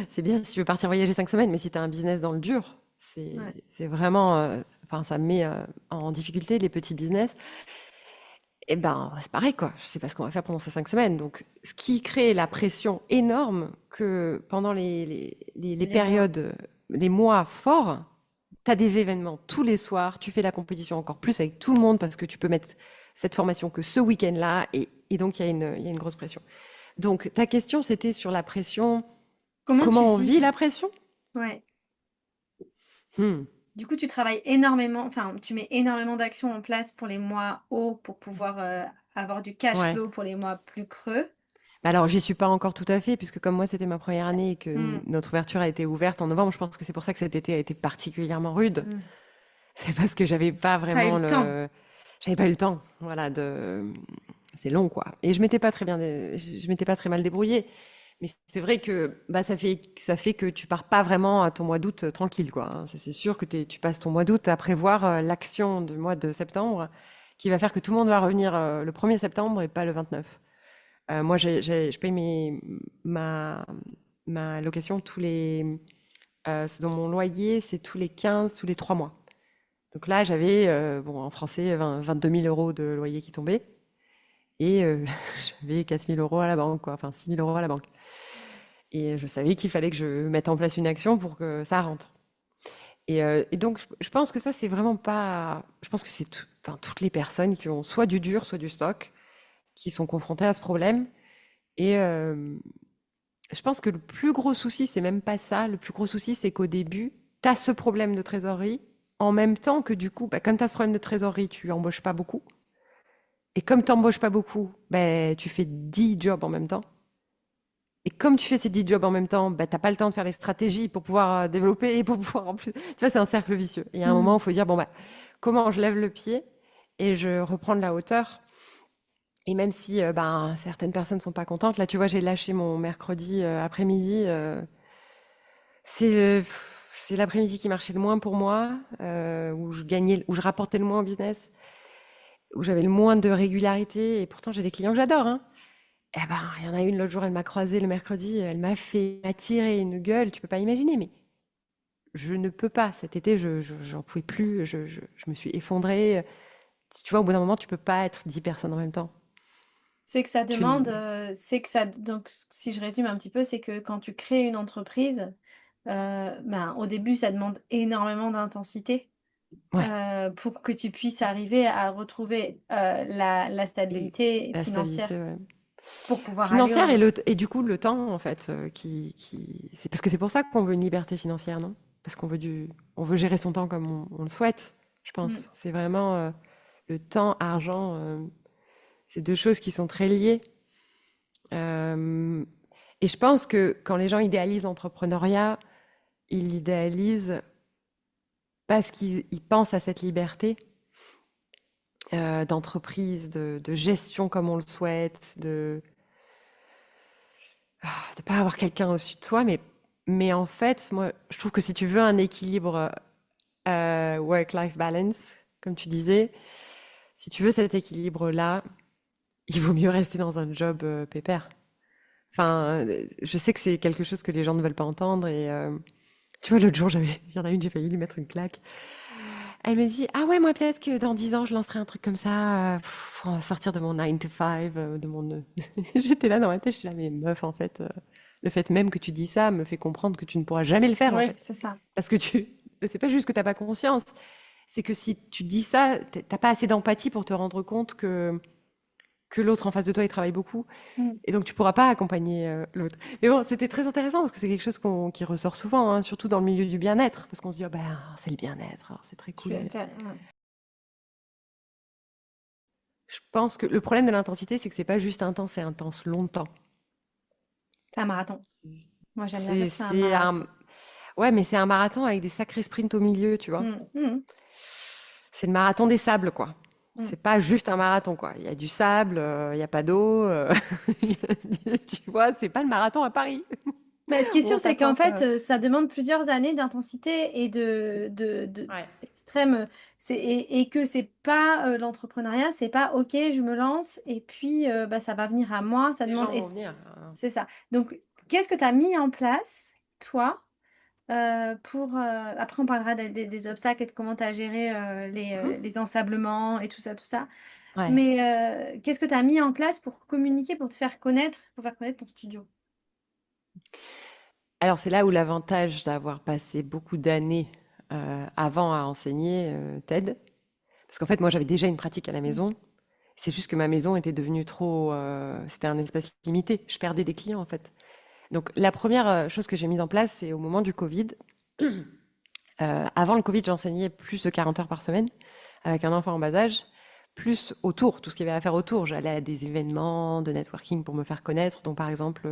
c'est bien si tu veux partir voyager 5 semaines, mais si tu as un business dans le dur, Ouais. c'est vraiment, enfin, ça met en difficulté les petits business. Et ben, c'est pareil, quoi. Je sais pas ce qu'on va faire pendant ces 5 semaines. Donc, ce qui crée la pression énorme que pendant les Les mois. périodes, les mois forts, tu as des événements tous les soirs, tu fais la compétition encore plus avec tout le monde parce que tu peux mettre cette formation que ce week-end-là, et donc il y a une grosse pression. Donc, ta question, c'était sur la pression, Comment tu comment on vit vis? la pression? Ouais. Hmm. Du coup, tu travailles énormément, enfin, tu mets énormément d'actions en place pour les mois hauts pour pouvoir, avoir du cash Ouais. flow pour les mois plus creux. Bah alors, j'y suis pas encore tout à fait, puisque comme moi, c'était ma première année et que Mmh. notre ouverture a été ouverte en novembre, je pense que c'est pour ça que cet été a été particulièrement rude. Mmh. C'est parce que Pas eu le temps. j'avais pas eu le temps, voilà, c'est long, quoi. Et je m'étais pas très je m'étais pas très mal débrouillée. Mais c'est vrai que bah, ça fait que tu pars pas vraiment à ton mois d'août tranquille, quoi, hein. C'est sûr que tu passes ton mois d'août à prévoir l'action du mois de septembre qui va faire que tout le monde va revenir le 1er septembre et pas le 29. Moi, je paye ma location dans mon loyer, c'est tous les 15, tous les 3 mois. Donc là, j'avais, bon, en français, 22 000 euros de loyer qui tombaient et j'avais 4 000 euros à la banque, quoi, enfin 6 000 euros à la banque. Et je savais qu'il fallait que je mette en place une action pour que ça rentre. Et donc, je pense que ça, c'est vraiment pas. Je pense que c'est enfin, toutes les personnes qui ont soit du dur, soit du stock, qui sont confrontées à ce problème. Et je pense que le plus gros souci, c'est même pas ça. Le plus gros souci, c'est qu'au début, tu as ce problème de trésorerie, en même temps que du coup, bah, comme tu as ce problème de trésorerie, tu embauches pas beaucoup. Et comme tu n'embauches pas beaucoup, bah, tu fais 10 jobs en même temps. Et comme tu fais ces 10 jobs en même temps, bah, t'as pas le temps de faire les stratégies pour pouvoir développer et pour pouvoir en plus. Tu vois, c'est un cercle vicieux. Et à un moment, Mmh. il faut dire, bon, bah, comment je lève le pied et je reprends de la hauteur. Et même si ben, certaines personnes sont pas contentes, là, tu vois, j'ai lâché mon mercredi après-midi. C'est l'après-midi qui marchait le moins pour moi, où je gagnais, où je rapportais le moins au business, où j'avais le moins de régularité. Et pourtant, j'ai des clients que j'adore, hein. Eh ben, il y en a une l'autre jour, elle m'a croisée le mercredi, elle m'a tiré une gueule, tu peux pas imaginer, mais je ne peux pas. Cet été, j'en pouvais plus, je me suis effondrée. Tu vois, au bout d'un moment, tu peux pas être 10 personnes en même temps. C'est que ça Tu, demande, c'est que ça donc si je résume un petit peu, c'est que quand tu crées une entreprise, ben, au début, ça demande énormément d'intensité, ouais, pour que tu puisses arriver à retrouver, la et stabilité la financière stabilité, ouais. pour pouvoir aller Financière au et du coup le temps, en fait, c'est parce que c'est pour ça qu'on veut une liberté financière, non? Parce on veut gérer son temps comme on le souhaite, je mmh, pense. C'est vraiment le temps, argent, c'est deux choses qui sont très liées. Euh, et je pense que quand les gens idéalisent l'entrepreneuriat, ils l'idéalisent parce qu'ils pensent à cette liberté d'entreprise, de gestion comme on le souhaite, de pas avoir quelqu'un au-dessus de toi. Mais en fait, moi, je trouve que si tu veux un équilibre work-life balance, comme tu disais, si tu veux cet équilibre-là, il vaut mieux rester dans un job pépère. Enfin, je sais que c'est quelque chose que les gens ne veulent pas entendre et tu vois, l'autre jour, il y en a une, j'ai failli lui mettre une claque. Elle me dit, ah ouais, moi peut-être que dans 10 ans, je lancerai un truc comme ça, pour sortir de mon 9 to 5, de mon... J'étais là dans ma tête, je suis là, mais meuf, en fait, le fait même que tu dis ça me fait comprendre que tu ne pourras jamais le faire, en oui, fait. c'est ça. Parce que c'est pas juste que t'as pas conscience, c'est que si tu dis ça, t'as pas assez d'empathie pour te rendre compte que l'autre en face de toi, il travaille beaucoup. Mmh. Et donc, tu pourras pas accompagner l'autre. Mais bon, c'était très intéressant parce que c'est quelque chose qui ressort souvent, hein, surtout dans le milieu du bien-être. Parce qu'on se dit, oh, ben, c'est le bien-être, alors c'est très Tu cool. vas faire ouais. Je pense que le problème de l'intensité, c'est que c'est pas juste intense, c'est intense longtemps. C'est un marathon. Moi, j'aime bien dire que c'est un C'est marathon. un... Ouais, mais c'est un marathon avec des sacrés sprints au milieu, tu vois. Mmh. Mmh. C'est le marathon des sables, quoi. Mmh. C'est pas juste un marathon, quoi. Il y a du sable, il y a pas d'eau. Tu vois, c'est pas le marathon à Paris Mais ce qui est où sûr, on c'est qu'en t'attrape. fait, ça demande plusieurs années d'intensité et de Ouais. extrême, et que c'est pas, l'entrepreneuriat, c'est pas: «OK, je me lance et puis, bah, ça va venir à moi». Ça Les demande gens et vont c venir, hein. c'est ça. Donc qu'est-ce que tu as mis en place, toi, pour, après on parlera des obstacles et de comment tu as géré, Mhm. les ensablements et tout ça. Ouais. Mais, qu'est-ce que tu as mis en place pour communiquer, pour te faire connaître, pour faire connaître ton studio? Alors, c'est là où l'avantage d'avoir passé beaucoup d'années avant à enseigner t'aide. Parce qu'en fait, moi, j'avais déjà une pratique à la Mmh. maison. C'est juste que ma maison était devenue trop... c'était un espace limité. Je perdais des clients, en fait. Donc, la première chose que j'ai mise en place, c'est au moment du Covid. Avant le Covid, j'enseignais plus de 40 heures par semaine avec un enfant en bas âge, plus autour, tout ce qu'il y avait à faire autour. J'allais à des événements de networking pour me faire connaître. Donc, par exemple,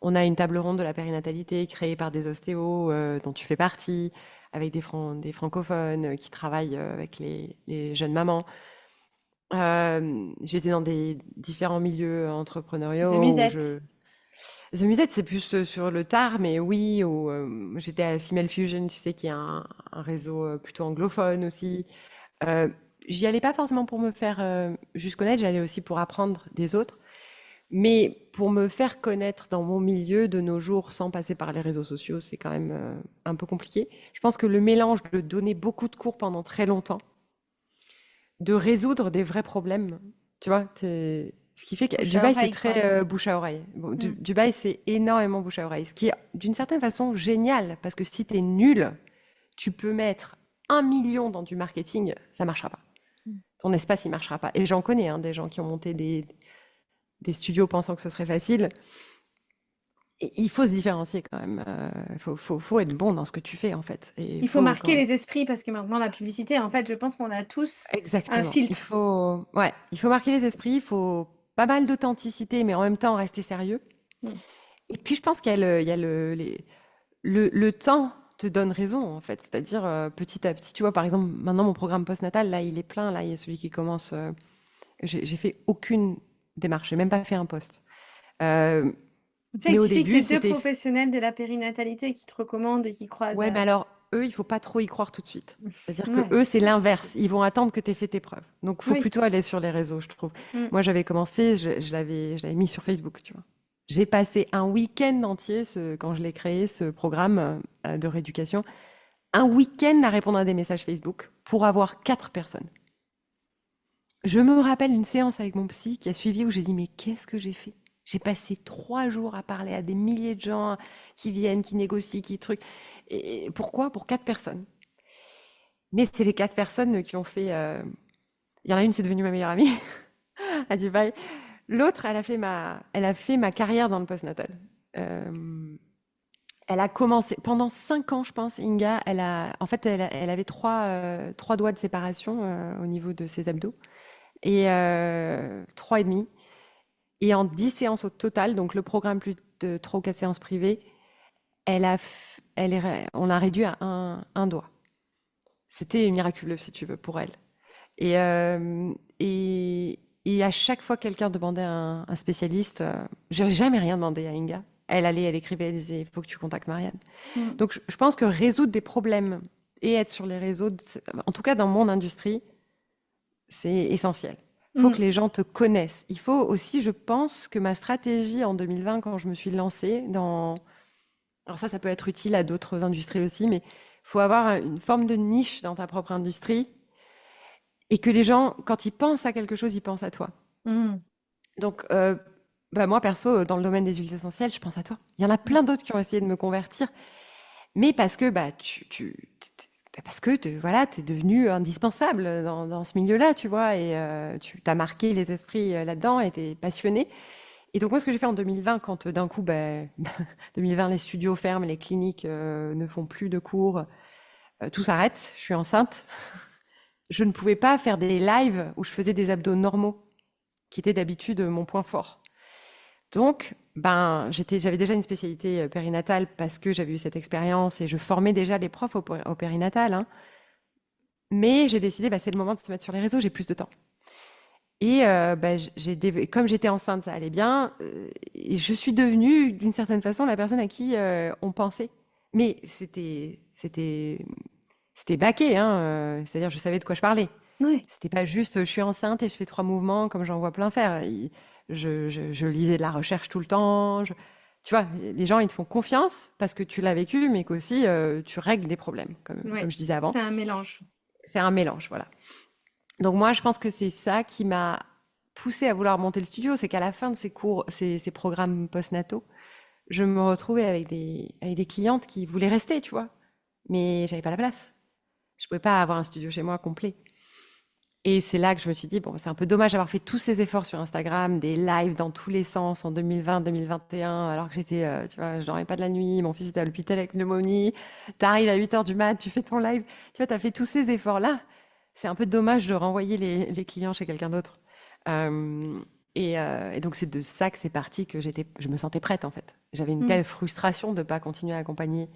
on a une table ronde de la périnatalité créée par des ostéos dont tu fais partie, avec des francophones qui travaillent avec les jeunes mamans. J'étais dans des différents milieux The entrepreneuriaux où Musette. je... The Musette, c'est plus sur le tard, mais oui, où, j'étais à Female Fusion, tu sais, qui est un réseau plutôt anglophone aussi. Euh, J'y allais pas forcément pour me faire juste connaître, j'allais aussi pour apprendre des autres. Mais pour me faire connaître dans mon milieu de nos jours sans passer par les réseaux sociaux, c'est quand même un peu compliqué. Je pense que le mélange de donner beaucoup de cours pendant très longtemps, de résoudre des vrais problèmes, tu vois, ce qui fait que Bouche à Dubaï, c'est oreille, quoi. très bouche à oreille. Bon, Mmh. Dubaï, c'est énormément bouche à oreille, ce qui est d'une certaine façon génial, parce que si tu es nul, tu peux mettre 1 million dans du marketing, ça marchera pas. Ton espace, il marchera pas. Et j'en connais, hein, des gens qui ont monté des studios pensant que ce serait facile. Et il faut se différencier quand même. Faut être bon dans ce que tu fais, en fait. Et Il faut faut marquer quand... les esprits parce que maintenant la publicité, en fait, je pense qu'on a tous un Exactement. filtre. Ouais, il faut marquer les esprits, il faut pas mal d'authenticité, mais en même temps rester sérieux. Mmh. Et puis je pense il y a le temps te donne raison, en fait. C'est-à-dire, petit à petit, tu vois, par exemple, maintenant mon programme postnatal, là, il est plein. Là, il y a celui qui commence. J'ai fait aucune démarche, j'ai même pas fait un post. Euh, Tu sais, il mais au suffit que tu début, aies 2 c'était professionnels de la périnatalité qui te recommandent et qui croisent, ouais, mais alors, eux, il faut pas trop y croire tout de suite. C'est-à-dire que ouais, eux, c'est l'inverse. Ils vont attendre que tu aies fait tes preuves. Donc, faut oui. plutôt aller sur les réseaux, je trouve. Mmh. Moi, j'avais commencé, je l'avais mis sur Facebook, tu vois. J'ai passé un week-end entier, quand je l'ai créé, ce programme de rééducation, un week-end à répondre à des messages Facebook pour avoir 4 personnes. Je me rappelle une séance avec mon psy qui a suivi où j'ai dit, mais qu'est-ce que j'ai fait? J'ai passé 3 jours à parler à des milliers de gens qui viennent, qui négocient, qui trucs. Et pourquoi? Pour 4 personnes. Mais c'est les 4 personnes qui ont fait. Il y en a une, c'est devenue ma meilleure amie à Dubaï. L'autre, elle a fait ma carrière dans le postnatal. Euh, Elle a commencé pendant 5 ans, je pense. Inga, en fait, elle avait trois doigts de séparation au niveau de ses abdos et 3 et demi. Et en 10 séances au total, donc le programme plus de 3 ou 4 séances privées, on a réduit à un doigt. C'était miraculeux, si tu veux, pour elle. Et, euh, et à chaque fois que quelqu'un demandait un spécialiste, j'ai jamais rien demandé à Inga. Elle écrivait, elle disait, il faut que tu contactes Marianne. Mmh. Donc je pense que résoudre des problèmes et être sur les réseaux, en tout cas dans mon industrie, c'est essentiel. Il faut Mmh. que les gens te connaissent. Il faut aussi, je pense, que ma stratégie en 2020, quand je me suis lancée dans... Alors ça peut être utile à d'autres industries aussi, mais il faut avoir une forme de niche dans ta propre industrie et que les gens, quand ils pensent à quelque chose, ils pensent à toi. Mmh. Donc, bah moi, perso, dans le domaine des huiles essentielles, je pense à toi. Il y en a Mmh. plein d'autres qui ont essayé de me convertir, mais parce que bah, parce que voilà, tu es devenu indispensable dans ce milieu-là, tu vois, et tu as marqué les esprits là-dedans et tu es passionné. Et donc, moi, ce que j'ai fait en 2020, quand d'un coup, bah, 2020, les studios ferment, les cliniques ne font plus de cours, tout s'arrête, je suis enceinte, je ne pouvais pas faire des lives où je faisais des abdos normaux, qui étaient d'habitude mon point fort. Donc, ben, j'avais déjà une spécialité périnatale parce que j'avais eu cette expérience et je formais déjà les profs au périnatal, hein. Mais j'ai décidé, bah, c'est le moment de se mettre sur les réseaux, j'ai plus de temps. Et bah, comme j'étais enceinte, ça allait bien. Et je suis devenue, d'une certaine façon, la personne à qui on pensait. Mais c'était baqué, hein, c'est-à-dire je savais de quoi je parlais. Ouais. C'était pas juste je suis enceinte et je fais 3 mouvements comme j'en vois plein faire. Je lisais de la recherche tout le temps. Tu vois, les gens ils te font confiance parce que tu l'as vécu, mais qu'aussi tu règles des problèmes, comme Ouais. je disais avant. C'est un mélange. C'est un mélange, voilà. Donc moi, je pense que c'est ça qui m'a poussée à vouloir monter le studio, c'est qu'à la fin de ces cours, ces programmes postnataux, je me retrouvais avec des clientes qui voulaient rester, tu vois, mais j'avais pas la place. Je pouvais pas avoir un studio chez moi complet. Et c'est là que je me suis dit, bon, c'est un peu dommage d'avoir fait tous ces efforts sur Instagram, des lives dans tous les sens en 2020, 2021, alors que j'étais, tu vois, je dormais pas de la nuit, mon fils était à l'hôpital avec pneumonie, t'arrives à 8 heures du mat, tu fais ton live, tu vois, t'as fait tous ces efforts-là. C'est un peu dommage de renvoyer les clients chez quelqu'un d'autre. Euh, et donc c'est de ça que c'est parti que je me sentais prête en fait. J'avais une Mmh. telle frustration de ne pas continuer à accompagner.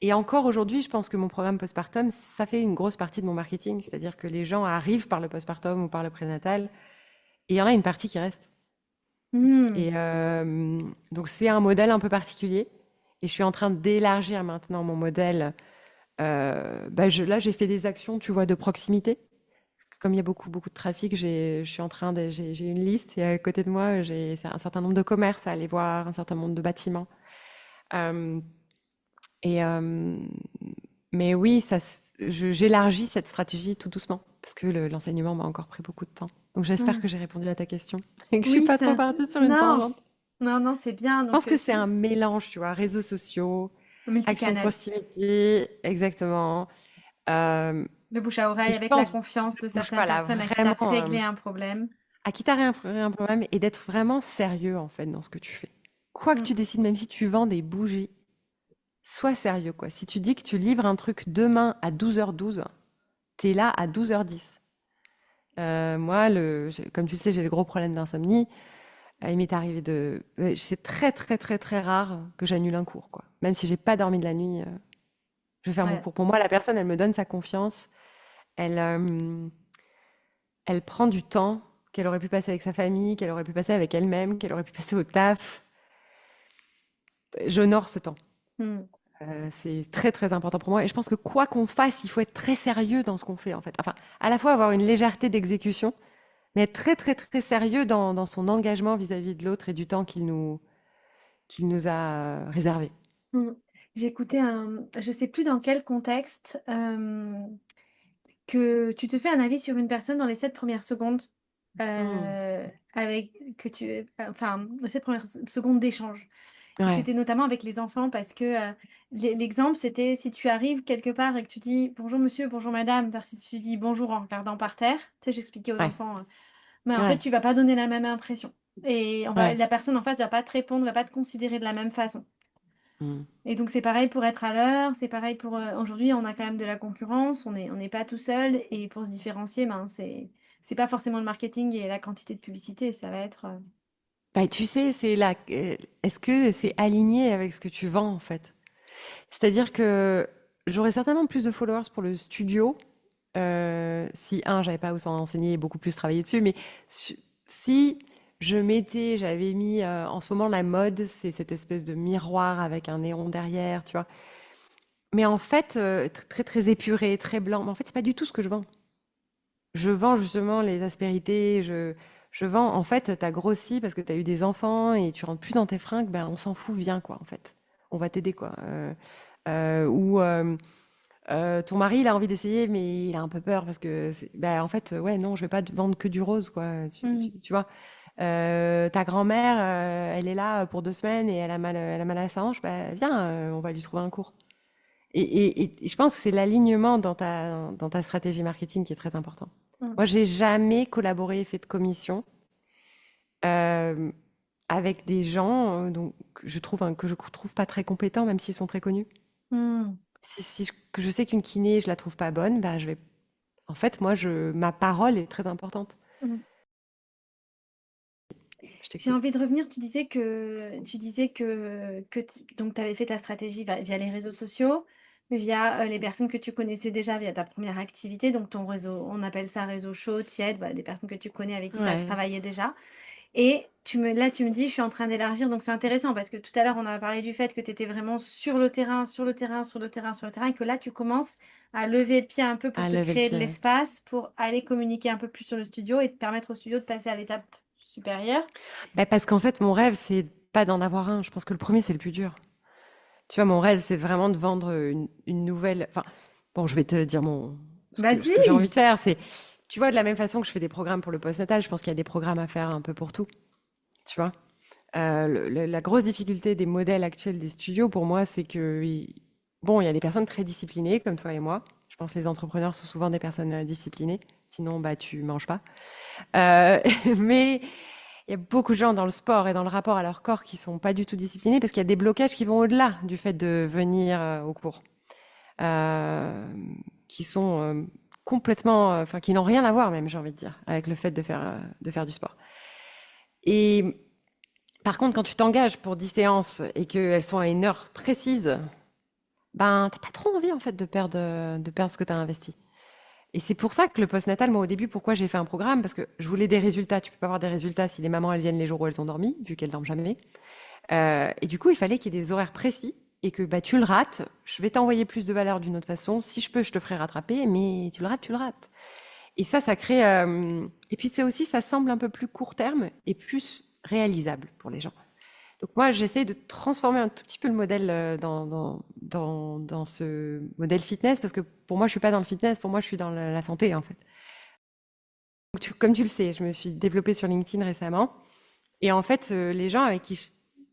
Et encore aujourd'hui, je pense que mon programme postpartum, ça fait une grosse partie de mon marketing. C'est-à-dire que les gens arrivent par le postpartum ou par le prénatal, et il y en a une partie qui reste. Mmh. Et donc c'est un modèle un peu particulier. Et je suis en train d'élargir maintenant mon modèle. Bah, là, j'ai fait des actions, tu vois, de proximité. Comme il y a beaucoup, beaucoup de trafic, j'ai une liste et à côté de moi, j'ai un certain nombre de commerces à aller voir, un certain nombre de bâtiments. Euh, et, mais oui, j'élargis cette stratégie tout doucement parce que l'enseignement m'a encore pris beaucoup de temps. Donc j'espère Mmh. que j'ai répondu à ta question et que je suis Oui, pas c'est trop int partie sur une non, tangente. non, non, c'est bien Je pense donc que c'est un c'est mélange, tu vois, réseaux sociaux. Action de Multicanal. proximité, exactement. Euh, Le bouche à et oreille je avec la pense, confiance ne de bouge certaines pas là, personnes à qui tu as vraiment, réglé un problème. à qui t'as rien un problème et d'être vraiment sérieux en fait dans ce que tu fais. Quoi que Mm. tu décides, même si tu vends des bougies, sois sérieux quoi. Si tu dis que tu livres un truc demain à 12h12, t'es là à 12h10. Moi, comme tu le sais, j'ai le gros problème d'insomnie. Il m'est arrivé c'est très très très très rare que j'annule un cours quoi. Même si j'ai pas dormi de la nuit, je vais faire mon Ouais. cours. Pour moi, la personne, elle me donne sa confiance. Elle, elle prend du temps qu'elle aurait pu passer avec sa famille, qu'elle aurait pu passer avec elle-même, qu'elle aurait pu passer au taf. J'honore ce temps. Mm. C'est très très important pour moi. Et je pense que quoi qu'on fasse, il faut être très sérieux dans ce qu'on fait en fait. Enfin, à la fois avoir une légèreté d'exécution, mais être très très très sérieux dans son engagement vis-à-vis de l'autre et du temps qu'il nous a réservé. Mm. J'ai écouté je sais plus dans quel contexte, que tu te fais un avis sur une personne dans les 7 premières secondes, Hmm. avec que tu enfin, les 7 premières secondes d'échange. Et Ouais, c'était notamment avec les enfants parce que, l'exemple, c'était si tu arrives quelque part et que tu dis: «Bonjour monsieur, bonjour madame», versus si tu dis: «Bonjour» en regardant par terre. Tu sais, j'expliquais aux ouais, enfants, mais en fait, ouais, tu vas pas donner la même impression et ouais. la personne en face va pas te répondre, va pas te considérer de la même façon. Hmm. Et donc c'est pareil pour être à l'heure, c'est pareil pour, aujourd'hui, on a quand même de la concurrence, on n'est pas tout seul et pour se différencier, ben, c'est pas forcément le marketing et la quantité de publicité, ça va être, Bah, tu sais, est-ce que c'est aligné avec ce que tu vends en fait? C'est-à-dire que j'aurais certainement plus de followers pour le studio si, j'avais pas où s'en enseigner et beaucoup plus travaillé dessus, mais si j'avais mis en ce moment la mode, c'est cette espèce de miroir avec un néon derrière, tu vois. Mais en fait, très très épuré, très blanc. Mais en fait, c'est pas du tout ce que je vends. Je vends justement les aspérités. Je vends. En fait, t'as grossi parce que t'as eu des enfants et tu rentres plus dans tes fringues. Ben, on s'en fout, viens quoi. En fait, on va t'aider quoi. Ou ton mari, il a envie d'essayer, mais il a un peu peur parce que, ben, en fait, ouais, non, je vais pas te vendre que du rose, quoi. mmh. Tu vois. Ta grand-mère, elle est là pour 2 semaines et elle a mal à sa hanche. Ben, viens, on va lui trouver un cours. Et je pense que c'est l'alignement dans ta stratégie marketing qui est très important. Mmh. Moi, j'ai jamais collaboré et fait de commission euh, avec des gens donc, que je trouve pas très compétents, même s'ils sont très connus. Mmh. Que je sais qu'une kiné, je la trouve pas bonne, bah, je vais. En fait, moi, ma parole est très importante. Mmh. Je J'ai t'écoute. envie de revenir, tu disais que donc tu avais fait ta stratégie via les réseaux sociaux, mais via, les personnes que tu connaissais déjà via ta première activité, donc ton réseau, on appelle ça réseau chaud, tiède, voilà, des personnes que tu connais avec qui tu as Ouais. travaillé déjà. Et tu me dis: «Je suis en train d'élargir», donc c'est intéressant parce que tout à l'heure, on a parlé du fait que tu étais vraiment sur le terrain, sur le terrain, sur le terrain, sur le terrain et que là, tu commences à lever le pied un peu pour À te lever le créer de pied, ouais. l'espace, pour aller communiquer un peu plus sur le studio et te permettre au studio de passer à l'étape supérieure. Bah, parce qu'en fait, mon rêve, c'est pas d'en avoir un. Je pense que le premier, c'est le plus dur. Tu vois, mon rêve, c'est vraiment de vendre une nouvelle. Enfin, bon, je vais te dire ce que j'ai envie Vas-y! de faire. Tu vois, de la même façon que je fais des programmes pour le postnatal, je pense qu'il y a des programmes à faire un peu pour tout. Tu vois. La grosse difficulté des modèles actuels des studios, pour moi, c'est que, bon, il y a des personnes très disciplinées, comme toi et moi. Je pense que les entrepreneurs sont souvent des personnes disciplinées. Sinon, bah, tu manges pas. Euh, mais il y a beaucoup de gens dans le sport et dans le rapport à leur corps qui sont pas du tout disciplinés parce qu'il y a des blocages qui vont au-delà du fait de venir au cours, euh, qui sont complètement, enfin, qui n'ont rien à voir même, j'ai envie de dire, avec le fait de faire du sport. Et par contre, quand tu t'engages pour 10 séances et qu'elles sont à une heure précise, ben, t'as pas trop envie en fait de perdre ce que tu as investi. Et c'est pour ça que le postnatal, moi au début, pourquoi j'ai fait un programme? Parce que je voulais des résultats. Tu peux pas avoir des résultats si les mamans elles viennent les jours où elles ont dormi, vu qu'elles dorment jamais. Et du coup, il fallait qu'il y ait des horaires précis et que bah, tu le rates, je vais t'envoyer plus de valeur d'une autre façon. Si je peux, je te ferai rattraper, mais tu le rates, tu le rates. Et ça crée. Et puis c'est aussi, ça semble un peu plus court terme et plus réalisable pour les gens. Donc moi, j'essaie de transformer un tout petit peu le modèle dans ce modèle fitness, parce que pour moi, je suis pas dans le fitness, pour moi, je suis dans la santé, en fait. Donc, comme tu le sais, je me suis développée sur LinkedIn récemment. Et en fait, les gens avec qui je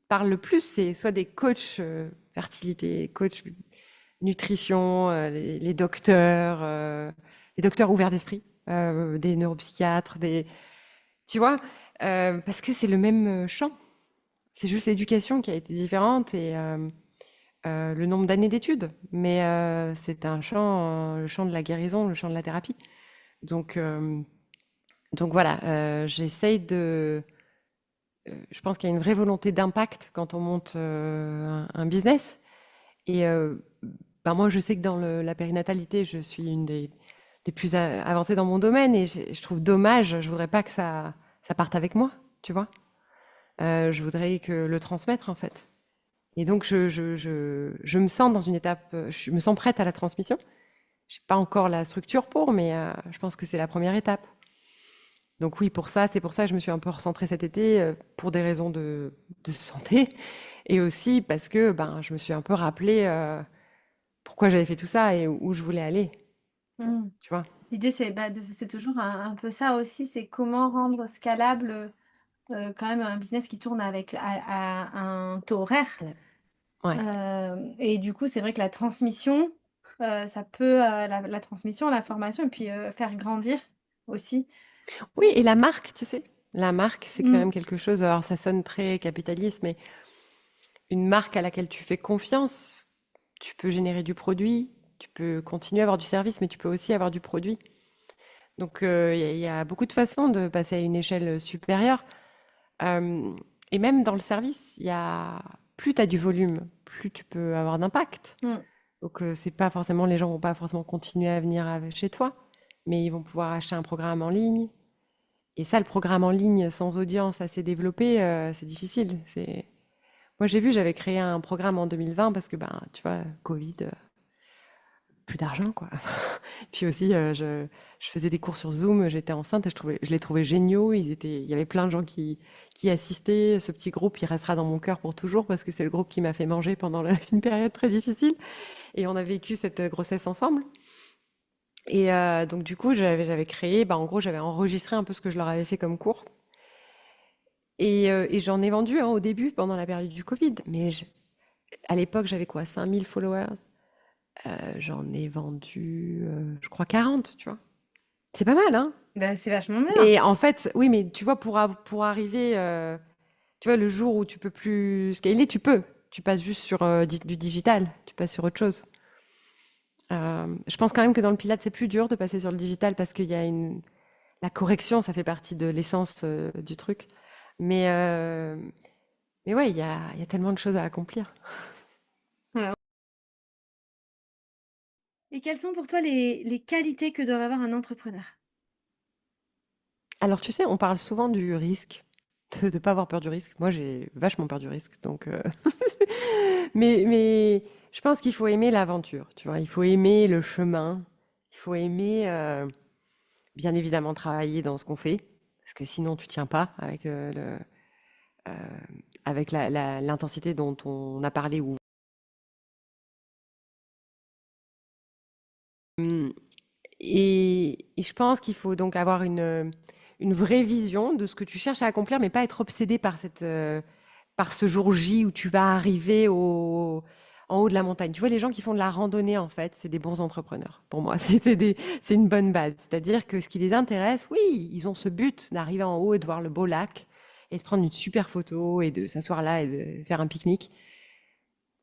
parle le plus, c'est soit des coachs fertilité, coach nutrition, les docteurs ouverts d'esprit, des neuropsychiatres, tu vois, parce que c'est le même champ. C'est juste l'éducation qui a été différente et le nombre d'années d'études. Mais c'est un champ, le champ de la guérison, le champ de la thérapie. Donc, euh, donc voilà, j'essaye de. Je pense qu'il y a une vraie volonté d'impact quand on monte un business. Et ben moi, je sais que dans la périnatalité, je suis une des plus avancées dans mon domaine et je trouve dommage, je voudrais pas que ça parte avec moi, tu vois. Je voudrais que le transmettre en fait. Et donc, je me sens dans une étape, je me sens prête à la transmission. Je n'ai pas encore la structure pour, mais je pense que c'est la première étape. Donc oui, c'est pour ça que je me suis un peu recentrée cet été pour des raisons de santé et aussi parce que ben, je me suis un peu rappelé pourquoi j'avais fait tout ça et où je voulais aller, Mmh. tu vois. L'idée, c'est bah, c'est toujours un peu ça aussi, c'est comment rendre scalable quand même un business qui tourne avec à un taux horaire. Ouais. Ouais. Et du coup, c'est vrai que la transmission, ça peut, la transmission, la formation et puis faire grandir aussi. Oui, et la marque, tu sais, la marque, c'est quand Mmh. même quelque chose, alors ça sonne très capitaliste, mais une marque à laquelle tu fais confiance, tu peux générer du produit, tu peux continuer à avoir du service, mais tu peux aussi avoir du produit. Donc, il y a beaucoup de façons de passer à une échelle supérieure. Euh, et même dans le service, plus tu as du volume, plus tu peux avoir d'impact. Mmh. Donc, c'est pas forcément, les gens vont pas forcément continuer à venir chez toi, mais ils vont pouvoir acheter un programme en ligne. Et ça, le programme en ligne sans audience assez développé, c'est difficile. Moi, j'avais créé un programme en 2020 parce que, ben, tu vois, Covid, plus d'argent, quoi. Puis aussi, je faisais des cours sur Zoom, j'étais enceinte et je les trouvais géniaux. Il y avait plein de gens qui assistaient. Ce petit groupe, il restera dans mon cœur pour toujours parce que c'est le groupe qui m'a fait manger pendant une période très difficile. Et on a vécu cette grossesse ensemble. Et donc, du coup, j'avais créé, bah, en gros, j'avais enregistré un peu ce que je leur avais fait comme cours. Et j'en ai vendu hein, au début, pendant la période du Covid. Mais à l'époque, j'avais quoi, 5000 followers. J'en ai vendu, je crois, 40, tu vois. C'est pas mal, hein? Bah, c'est vachement bien. Mais en fait, oui, mais tu vois, pour arriver, tu vois, le jour où tu peux plus scaler, tu peux. Tu passes juste sur du digital, tu passes sur autre chose. Je pense quand même que dans le Pilate, c'est plus dur de passer sur le digital parce qu'il y a la correction, ça fait partie de l'essence du truc. Mais, euh, mais ouais, il y a tellement de choses à accomplir. Voilà. Et quelles sont pour toi les qualités que doit avoir un entrepreneur? Alors, tu sais, on parle souvent du risque, de ne pas avoir peur du risque. Moi, j'ai vachement peur du risque, donc. Mais je pense qu'il faut aimer l'aventure, tu vois. Il faut aimer le chemin. Il faut aimer, bien évidemment, travailler dans ce qu'on fait, parce que sinon, tu tiens pas euh, avec l'intensité dont on a parlé. Hum, et je pense qu'il faut donc avoir une vraie vision de ce que tu cherches à accomplir, mais pas être obsédé par ce jour J où tu vas arriver en haut de la montagne. Tu vois, les gens qui font de la randonnée, en fait, c'est des bons entrepreneurs. Pour moi, c'est une bonne base. C'est-à-dire que ce qui les intéresse, oui, ils ont ce but d'arriver en haut et de voir le beau lac et de prendre une super photo et de s'asseoir là et de faire un pique-nique.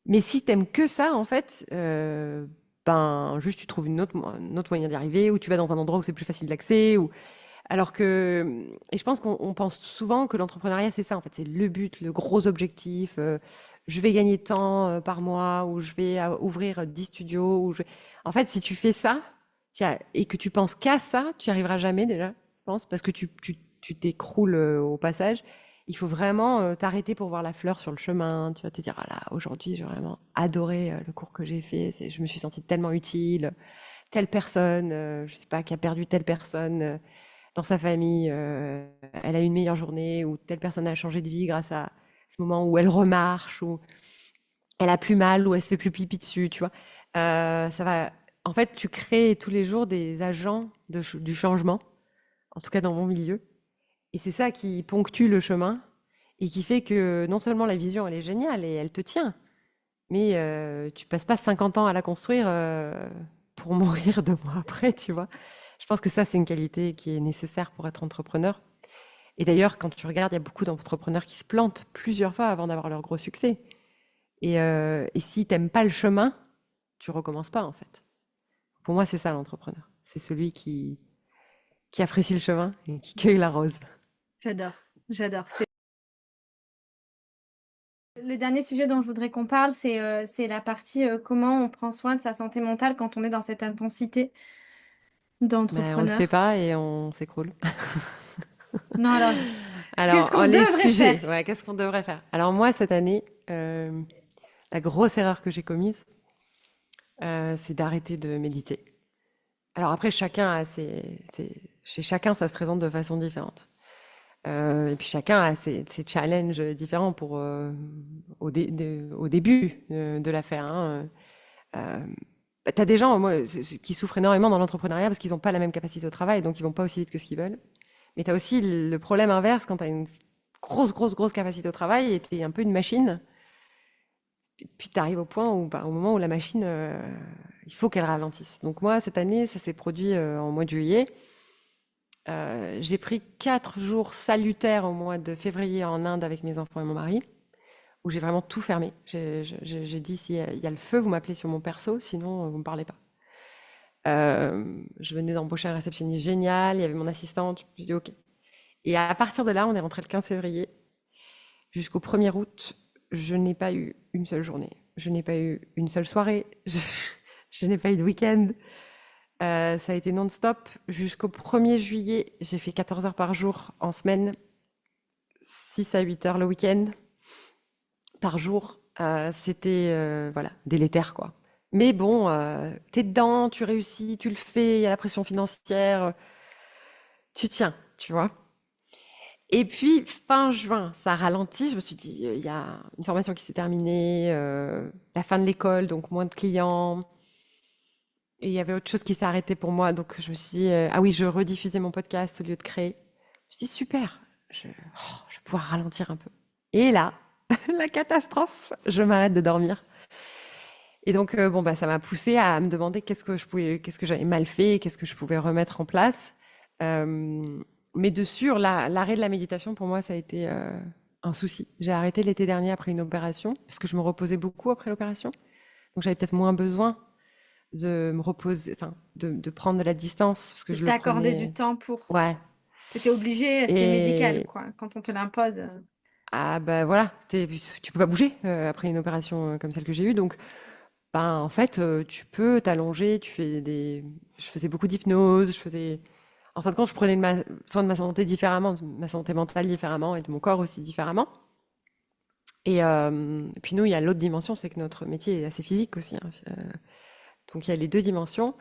Mais si t'aimes que ça, en fait, ben juste tu trouves une autre moyen d'y arriver, ou tu vas dans un endroit où c'est plus facile d'accès, ou alors que et je pense qu'on pense souvent que l'entrepreneuriat c'est ça, en fait, c'est le but, le gros objectif. Je vais gagner tant par mois, ou je vais ouvrir 10 studios, en fait, si tu fais ça, et que tu penses qu'à ça, tu n'y arriveras jamais déjà, je pense, parce que tu t'écroules au passage. Il faut vraiment t'arrêter pour voir la fleur sur le chemin. Tu vas te dire, ah là, aujourd'hui, j'ai vraiment adoré le cours que j'ai fait. Je me suis sentie tellement utile. Telle personne, je sais pas, qui a perdu telle personne dans sa famille, elle a eu une meilleure journée, ou telle personne a changé de vie grâce à ce moment où elle remarche, ou elle a plus mal, ou elle se fait plus pipi dessus, tu vois. Ça va. En fait, tu crées tous les jours des agents du changement, en tout cas dans mon milieu. Et c'est ça qui ponctue le chemin et qui fait que non seulement la vision, elle est géniale et elle te tient, mais tu passes pas 50 ans à la construire pour mourir 2 mois après, tu vois. Je pense que ça, c'est une qualité qui est nécessaire pour être entrepreneur. Et d'ailleurs, quand tu regardes, il y a beaucoup d'entrepreneurs qui se plantent plusieurs fois avant d'avoir leur gros succès. Et si t'aimes pas le chemin, tu recommences pas, en fait. Pour moi, c'est ça l'entrepreneur. C'est celui qui apprécie le chemin et qui cueille la rose. J'adore, j'adore. Le dernier sujet dont je voudrais qu'on parle, c'est la partie, comment on prend soin de sa santé mentale quand on est dans cette intensité Mais on le fait d'entrepreneur. pas et on s'écroule. Non, alors, qu'est-ce Alors, qu'on les devrait faire? sujets, ouais, qu'est-ce qu'on devrait faire? Alors moi, cette année, la grosse erreur que j'ai commise, c'est d'arrêter de méditer. Alors après, chez chacun, ça se présente de façon différente. Et puis chacun a ses challenges différents au début de l'affaire, hein. Euh, T'as des gens, moi, qui souffrent énormément dans l'entrepreneuriat parce qu'ils n'ont pas la même capacité au travail, donc ils vont pas aussi vite que ce qu'ils veulent. Mais t'as aussi le problème inverse quand t'as une grosse, grosse, grosse capacité au travail et t'es un peu une machine. Et puis t'arrives au point où, bah, au moment où la machine, il faut qu'elle ralentisse. Donc moi, cette année, ça s'est produit en mois de juillet. J'ai pris 4 jours salutaires au mois de février en Inde avec mes enfants et mon mari, où j'ai vraiment tout fermé. J'ai dit, s'il y a le feu, vous m'appelez sur mon perso, sinon vous me parlez pas. Je venais d'embaucher un réceptionniste génial, il y avait mon assistante, je me dit ok. Et à partir de là, on est rentré le 15 février. Jusqu'au 1er août, je n'ai pas eu une seule journée. Je n'ai pas eu une seule soirée. Je n'ai pas eu de week-end. Ça a été non-stop. Jusqu'au 1er juillet, j'ai fait 14 heures par jour en semaine, 6 à 8 heures le week-end par jour. C'était voilà, délétère, quoi. Mais bon, t'es dedans, tu réussis, tu le fais, il y a la pression financière, tu tiens, tu vois. Et puis, fin juin, ça ralentit. Je me suis dit, il y a une formation qui s'est terminée, la fin de l'école, donc moins de clients. Et il y avait autre chose qui s'est arrêté pour moi. Donc, je me suis dit, ah oui, je rediffusais mon podcast au lieu de créer. Je me suis dit, super, je vais pouvoir ralentir un peu. Et là, la catastrophe, je m'arrête de dormir. Et donc, bon, bah, ça m'a poussée à me demander qu'est-ce que j'avais mal fait, qu'est-ce que je pouvais remettre en place. Euh, mais de sûr, l'arrêt de la méditation, pour moi, ça a été un souci. J'ai arrêté l'été dernier après une opération, parce que je me reposais beaucoup après l'opération. Donc, j'avais peut-être moins besoin de me reposer, enfin, de prendre de la distance, parce que De je le t'accorder du prenais. temps pour. Ouais. C'était obligé, c'était médical, Et quoi. Quand on te l'impose. ah bah voilà, tu peux pas bouger après une opération comme celle que j'ai eue, donc ben, en fait, tu peux t'allonger, je faisais beaucoup d'hypnose, en fin de compte, je prenais soin de ma santé différemment, de ma santé mentale différemment et de mon corps aussi différemment. Et puis nous, il y a l'autre dimension, c'est que notre métier est assez physique aussi, hein. Donc il y a les deux dimensions.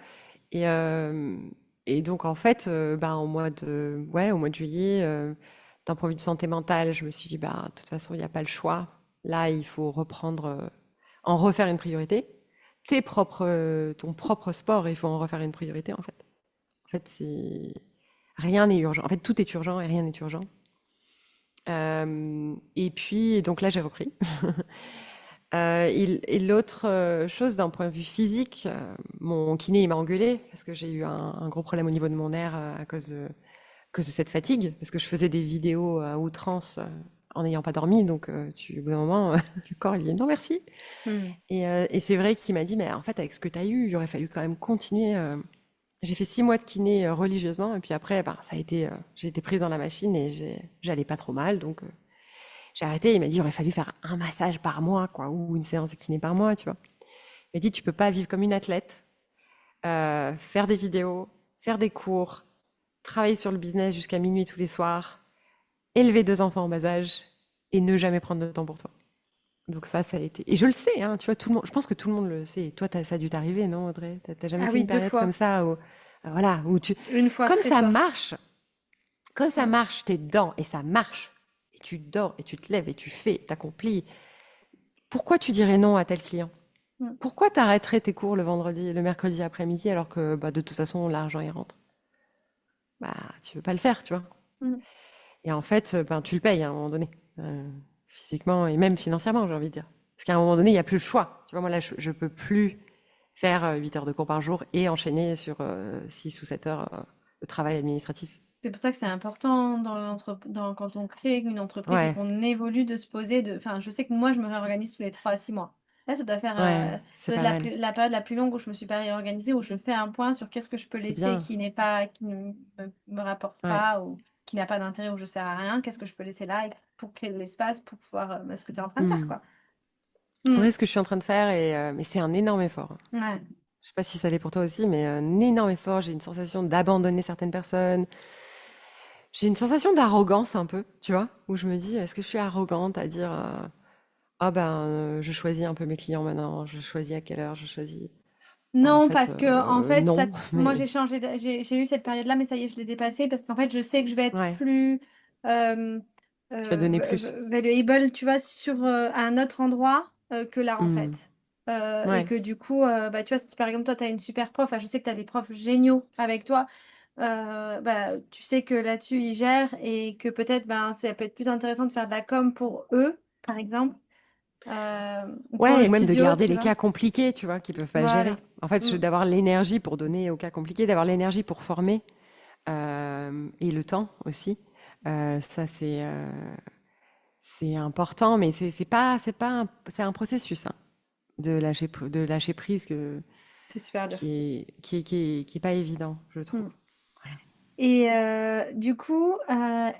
Et, euh, et donc en fait, ben, au mois de juillet, d'un point de vue de santé mentale, je me suis dit, bah, de toute façon, il n'y a pas le choix. Là, il faut en refaire une priorité. Ton propre sport, il faut en refaire une priorité, en fait. En fait, rien n'est urgent. En fait, tout est urgent et rien n'est urgent. Et puis, donc là, j'ai repris. Et l'autre chose, d'un point de vue physique, mon kiné, il m'a engueulé parce que j'ai eu un gros problème au niveau de mon nerf à cause de cette fatigue, parce que je faisais des vidéos à outrance en n'ayant pas dormi. Donc, au bout d'un moment, le corps, il dit non, merci. Hmm. Et c'est vrai qu'il m'a dit, mais en fait, avec ce que tu as eu, il aurait fallu quand même continuer. J'ai fait 6 mois de kiné religieusement, et puis après, bah, j'ai été prise dans la machine et j'allais pas trop mal, donc j'ai arrêté. Il m'a dit, il aurait fallu faire un massage par mois, quoi, ou une séance de kiné par mois, tu vois. Il m'a dit, tu peux pas vivre comme une athlète, faire des vidéos, faire des cours, travailler sur le business jusqu'à minuit tous les soirs, élever 2 enfants en bas âge et ne jamais prendre de temps pour toi. Donc ça a été. Et je le sais, hein, tu vois, tout le monde. Je pense que tout le monde le sait. Et toi, ça a dû t'arriver, non, Audrey? T'as jamais Ah fait oui, une deux période comme fois. ça où, voilà, Une fois comme très ça fort. marche, comme ça Hmm. marche, t'es dedans et ça marche. Et tu dors et tu te lèves et tu fais, t'accomplis. Pourquoi tu dirais non à tel client? Hmm. Pourquoi t'arrêterais tes cours le mercredi après-midi alors que, bah, de toute façon, l'argent y rentre? Bah, tu veux pas le faire, tu vois. Hmm. Et en fait, ben, tu le payes à un moment donné, physiquement et même financièrement, j'ai envie de dire. Parce qu'à un moment donné, il n'y a plus le choix. Tu vois, moi là, je peux plus faire 8 heures de cours par jour et enchaîner sur 6 ou 7 heures de travail administratif. C'est pour ça que c'est important quand on crée une entreprise ou Ouais, qu'on évolue de se poser enfin, je sais que moi, je me réorganise tous les 3 à 6 mois. Là, ouais, c'est ça doit être pas mal. la période la plus longue où je me suis pas réorganisée, où je fais un point sur qu'est-ce que je peux C'est laisser bien. qui ne me rapporte Ouais. pas ou qui n'a pas d'intérêt, où je sers à rien, qu'est-ce que je peux laisser là pour créer de l'espace pour pouvoir, ce que tu es en train de faire, Hmm. quoi. Mmh. Ouais, ce que je suis en train de faire, mais c'est un énorme effort. Ouais. Je sais pas si ça l'est pour toi aussi, mais un énorme effort. J'ai une sensation d'abandonner certaines personnes. J'ai une sensation d'arrogance un peu, tu vois, où je me dis, est-ce que je suis arrogante à dire, ah ben, je choisis un peu mes clients maintenant, je choisis à quelle heure, je choisis. En Non, fait, parce que en fait, ça, non, moi mais j'ai eu cette période-là, mais ça y est, je l'ai dépassée parce qu'en fait, je sais que je vais être ouais, plus euh, tu vas donner plus. valuable, tu vois, à un autre endroit que là, en Hmm. fait. Et Ouais, que du coup, bah, tu vois, si par exemple, toi, tu as une super prof, je sais que tu as des profs géniaux avec toi, bah, tu sais que là-dessus, ils gèrent et que peut-être, ben, ça peut être plus intéressant de faire de la com pour eux, par exemple, ou pour ouais, le et même de studio, garder tu les vois. cas compliqués, tu vois, qu'ils peuvent pas gérer. Voilà. En fait, Mm. d'avoir l'énergie pour donner aux cas compliqués, d'avoir l'énergie pour former, et le temps aussi. Ça, c'est important, mais c'est pas c'est un processus, hein, de lâcher prise C'est super dur. qui est pas évident, je trouve. Mm. Voilà. Et du coup,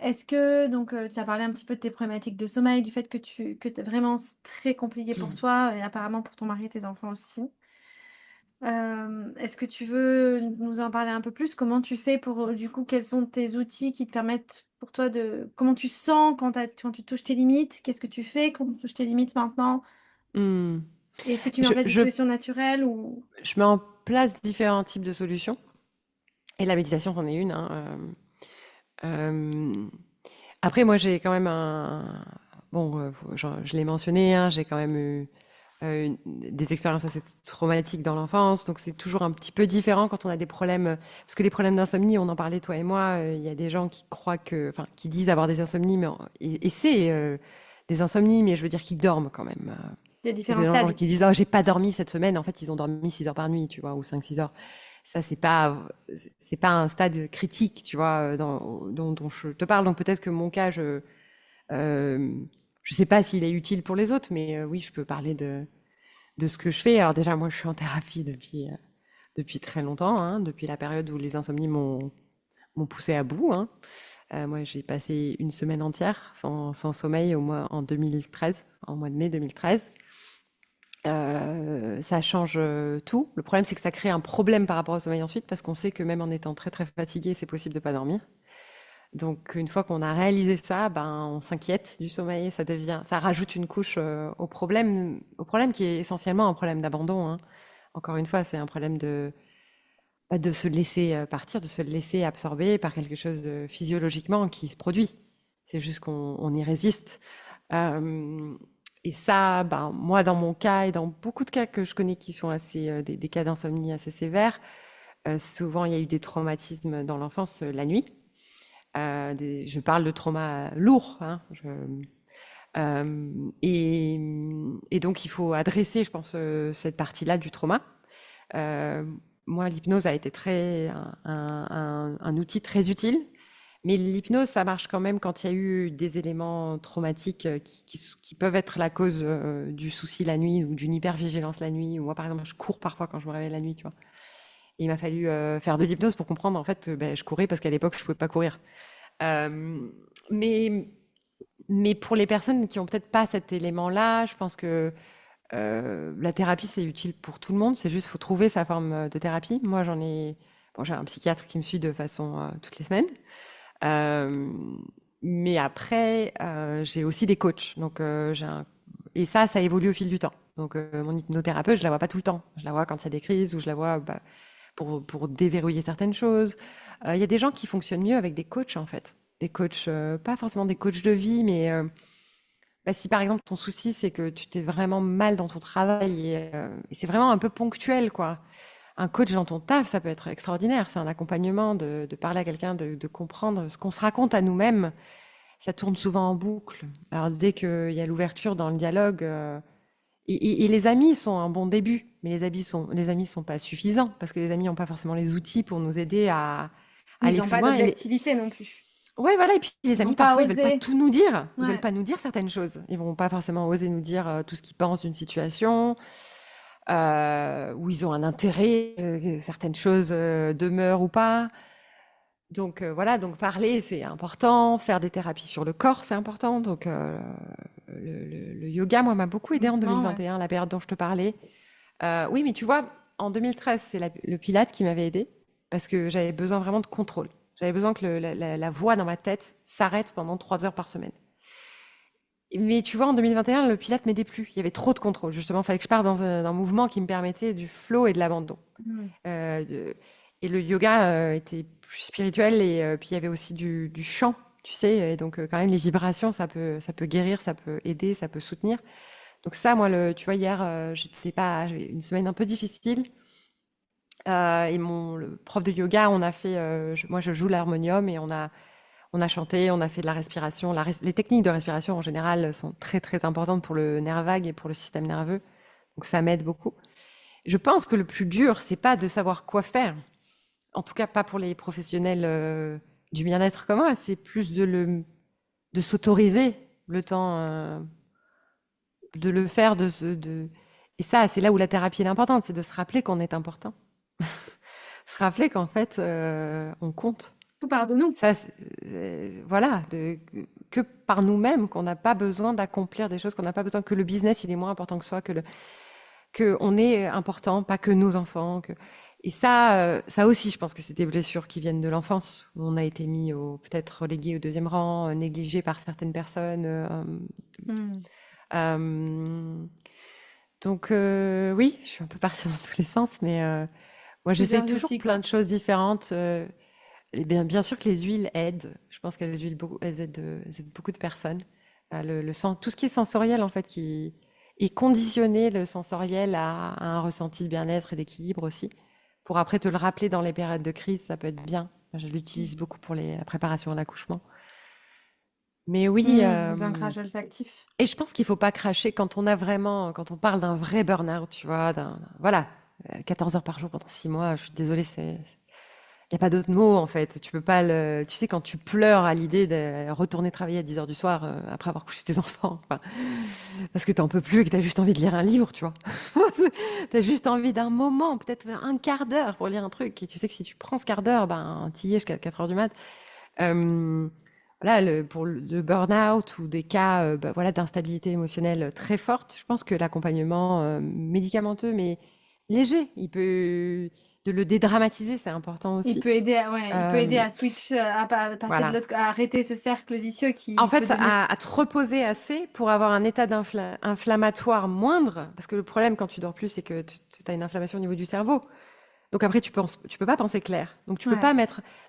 est-ce que donc tu as parlé un petit peu de tes problématiques de sommeil, du fait que vraiment c'est très compliqué pour toi et apparemment pour ton mari et tes enfants aussi. Est-ce que tu veux nous en parler un peu plus? Comment tu fais pour, du coup, quels sont tes outils qui te permettent pour toi de comment tu sens quand tu touches tes limites? Qu'est-ce que tu fais quand tu touches tes limites maintenant? Hmm. Et est-ce que tu mets en Je, place des je, solutions naturelles ou je mets en place différents types de solutions. Et la méditation, c'en est une, hein. Euh, Après, moi, j'ai quand même un... Bon, je l'ai mentionné, hein, j'ai quand même eu des expériences assez traumatiques dans l'enfance, donc c'est toujours un petit peu différent quand on a des problèmes, parce que les problèmes d'insomnie, on en parlait toi et moi, il y a des gens qui croient que, enfin, qui disent avoir des insomnies, et c'est des insomnies, mais je veux dire qu'ils dorment quand même. il y a Il y a différents des gens stades? qui disent, oh, j'ai pas dormi cette semaine, en fait, ils ont dormi 6 heures par nuit, tu vois, ou 5 6 heures. Ça, c'est pas un stade critique, tu vois, dont je te parle. Donc peut-être que mon cas, euh, je sais pas s'il est utile pour les autres, mais oui, je peux parler de ce que je fais. Alors déjà, moi, je suis en thérapie depuis très longtemps, hein, depuis la période où les insomnies m'ont poussé à bout, hein. Moi, j'ai passé une semaine entière sans sommeil en 2013, en mois de mai 2013. Ça change tout. Le problème, c'est que ça crée un problème par rapport au sommeil ensuite, parce qu'on sait que même en étant très très fatigué, c'est possible de pas dormir. Donc, une fois qu'on a réalisé ça, ben, on s'inquiète du sommeil. Ça rajoute une couche au problème qui est essentiellement un problème d'abandon, hein. Encore une fois, c'est un problème de se laisser partir, de se laisser absorber par quelque chose de physiologiquement qui se produit. C'est juste qu'on y résiste. Euh, et ça, ben, moi, dans mon cas et dans beaucoup de cas que je connais qui sont des cas d'insomnie assez sévères, souvent il y a eu des traumatismes dans l'enfance la nuit. Je parle de traumas lourds, hein, et donc il faut adresser, je pense, cette partie-là du trauma. Euh, Moi, l'hypnose a été un outil très utile, mais l'hypnose, ça marche quand même quand il y a eu des éléments traumatiques qui peuvent être la cause du souci la nuit ou d'une hypervigilance la nuit. Ou moi, par exemple, je cours parfois quand je me réveille la nuit, tu vois. Et il m'a fallu faire de l'hypnose pour comprendre, en fait, ben, je courais parce qu'à l'époque, je pouvais pas courir. Euh, mais, mais pour les personnes qui ont peut-être pas cet élément-là, je pense que la thérapie, c'est utile pour tout le monde. C'est juste, faut trouver sa forme de thérapie. Moi, bon, j'ai un psychiatre qui me suit de façon toutes les semaines. Euh, mais après, j'ai aussi des coachs. Donc, et ça évolue au fil du temps. Donc, mon hypnothérapeute, je la vois pas tout le temps. Je la vois quand il y a des crises ou je la vois bah, pour déverrouiller certaines choses. Il y a des gens qui fonctionnent mieux avec des coachs, en fait. Des coachs, pas forcément des coachs de vie, mais bah, si par exemple ton souci c'est que tu t'es vraiment mal dans ton travail et c'est vraiment un peu ponctuel, quoi. Un coach dans ton taf, ça peut être extraordinaire. C'est un accompagnement de parler à quelqu'un, de comprendre ce qu'on se raconte à nous-mêmes. Ça tourne souvent en boucle. Alors dès qu'il y a l'ouverture dans le dialogue, Et les amis sont un bon début, mais les amis sont pas suffisants parce que les amis n'ont pas forcément les outils pour nous aider à Oui, ils aller ont plus pas loin. l'objectivité non plus. Ouais, voilà. Et puis les Ils vont amis, pas parfois, ils veulent pas oser. tout nous dire. Ils veulent Ouais. pas nous dire certaines choses. Ils vont pas forcément oser nous dire tout ce qu'ils pensent d'une situation, où ils ont un intérêt, que certaines choses demeurent ou pas. Donc voilà, donc parler, c'est important. Faire des thérapies sur le corps, c'est important. Donc le yoga, moi, m'a beaucoup aidé en Mouvement, ouais. 2021, la période dont je te parlais. Oui, mais tu vois, en 2013, c'est le Pilate qui m'avait aidé parce que j'avais besoin vraiment de contrôle. J'avais besoin que la voix dans ma tête s'arrête pendant 3 heures par semaine. Mais tu vois, en 2021, le Pilate m'aidait plus. Il y avait trop de contrôle. Justement, il fallait que je parte dans un mouvement qui me permettait du flow et de l'abandon. Mm. Euh, de- et le yoga était plus spirituel et puis il y avait aussi du chant, tu sais. Et donc quand même, les vibrations, ça peut guérir, ça peut aider, ça peut soutenir. Donc ça, moi, tu vois, hier, j'avais une semaine un peu difficile. Et le prof de yoga, on a fait, moi je joue l'harmonium et on a chanté, on a fait de la respiration. Les techniques de respiration en général sont très très importantes pour le nerf vague et pour le système nerveux. Donc ça m'aide beaucoup. Je pense que le plus dur, c'est pas de savoir quoi faire. En tout cas, pas pour les professionnels du bien-être comme moi. C'est plus de s'autoriser le temps de le faire. Et ça, c'est là où la thérapie est importante, c'est de se rappeler qu'on est important. Se rappeler qu'en fait, on compte. Tout part de nous. Ça, voilà, que par nous-mêmes, qu'on n'a pas besoin d'accomplir des choses, qu'on n'a pas besoin que le business, il est moins important que soi, que on est important, pas que nos enfants. Et ça aussi, je pense que c'est des blessures qui viennent de l'enfance, où on a été mis peut-être relégué au deuxième rang, négligé par certaines personnes. Mm. Euh, donc oui, je suis un peu partie dans tous les sens, mais moi j'essaie Plusieurs toujours outils, plein quoi. de choses différentes. Et bien sûr que les huiles aident. Je pense elles aident beaucoup de personnes. Tout ce qui est sensoriel, en fait, qui est conditionné, le sensoriel, à un ressenti de bien-être et d'équilibre aussi. Pour après te le rappeler dans les périodes de crise, ça peut être bien. Moi, je l'utilise beaucoup pour la préparation à l'accouchement. Mais oui, Les ancrages olfactifs. et je pense qu'il faut pas cracher quand on parle d'un vrai burn-out, tu vois, voilà, 14 heures par jour pendant 6 mois, je suis désolée, il n'y a pas d'autre mot, en fait. Tu peux pas tu sais, quand tu pleures à l'idée de retourner travailler à 10 heures du soir après avoir couché tes enfants, enfin, parce que t'en peux plus et que t'as juste envie de lire un livre, tu vois. T'as juste envie d'un moment, peut-être un quart d'heure pour lire un truc. Et tu sais que si tu prends ce quart d'heure, ben, t'y es jusqu'à 4 heures du mat. Euh, voilà, pour le burn-out ou des cas bah, voilà, d'instabilité émotionnelle très forte, je pense que l'accompagnement médicamenteux, mais léger, de le dédramatiser, c'est important Il aussi. peut aider il peut aider Euh, à switch, passer de voilà. l'autre, à arrêter ce cercle vicieux En qui peut fait, devenir. à te reposer assez pour avoir un état inflammatoire moindre, parce que le problème quand tu dors plus, c'est que tu as une inflammation au niveau du cerveau. Donc après, tu peux pas penser clair. Donc tu peux Ouais. pas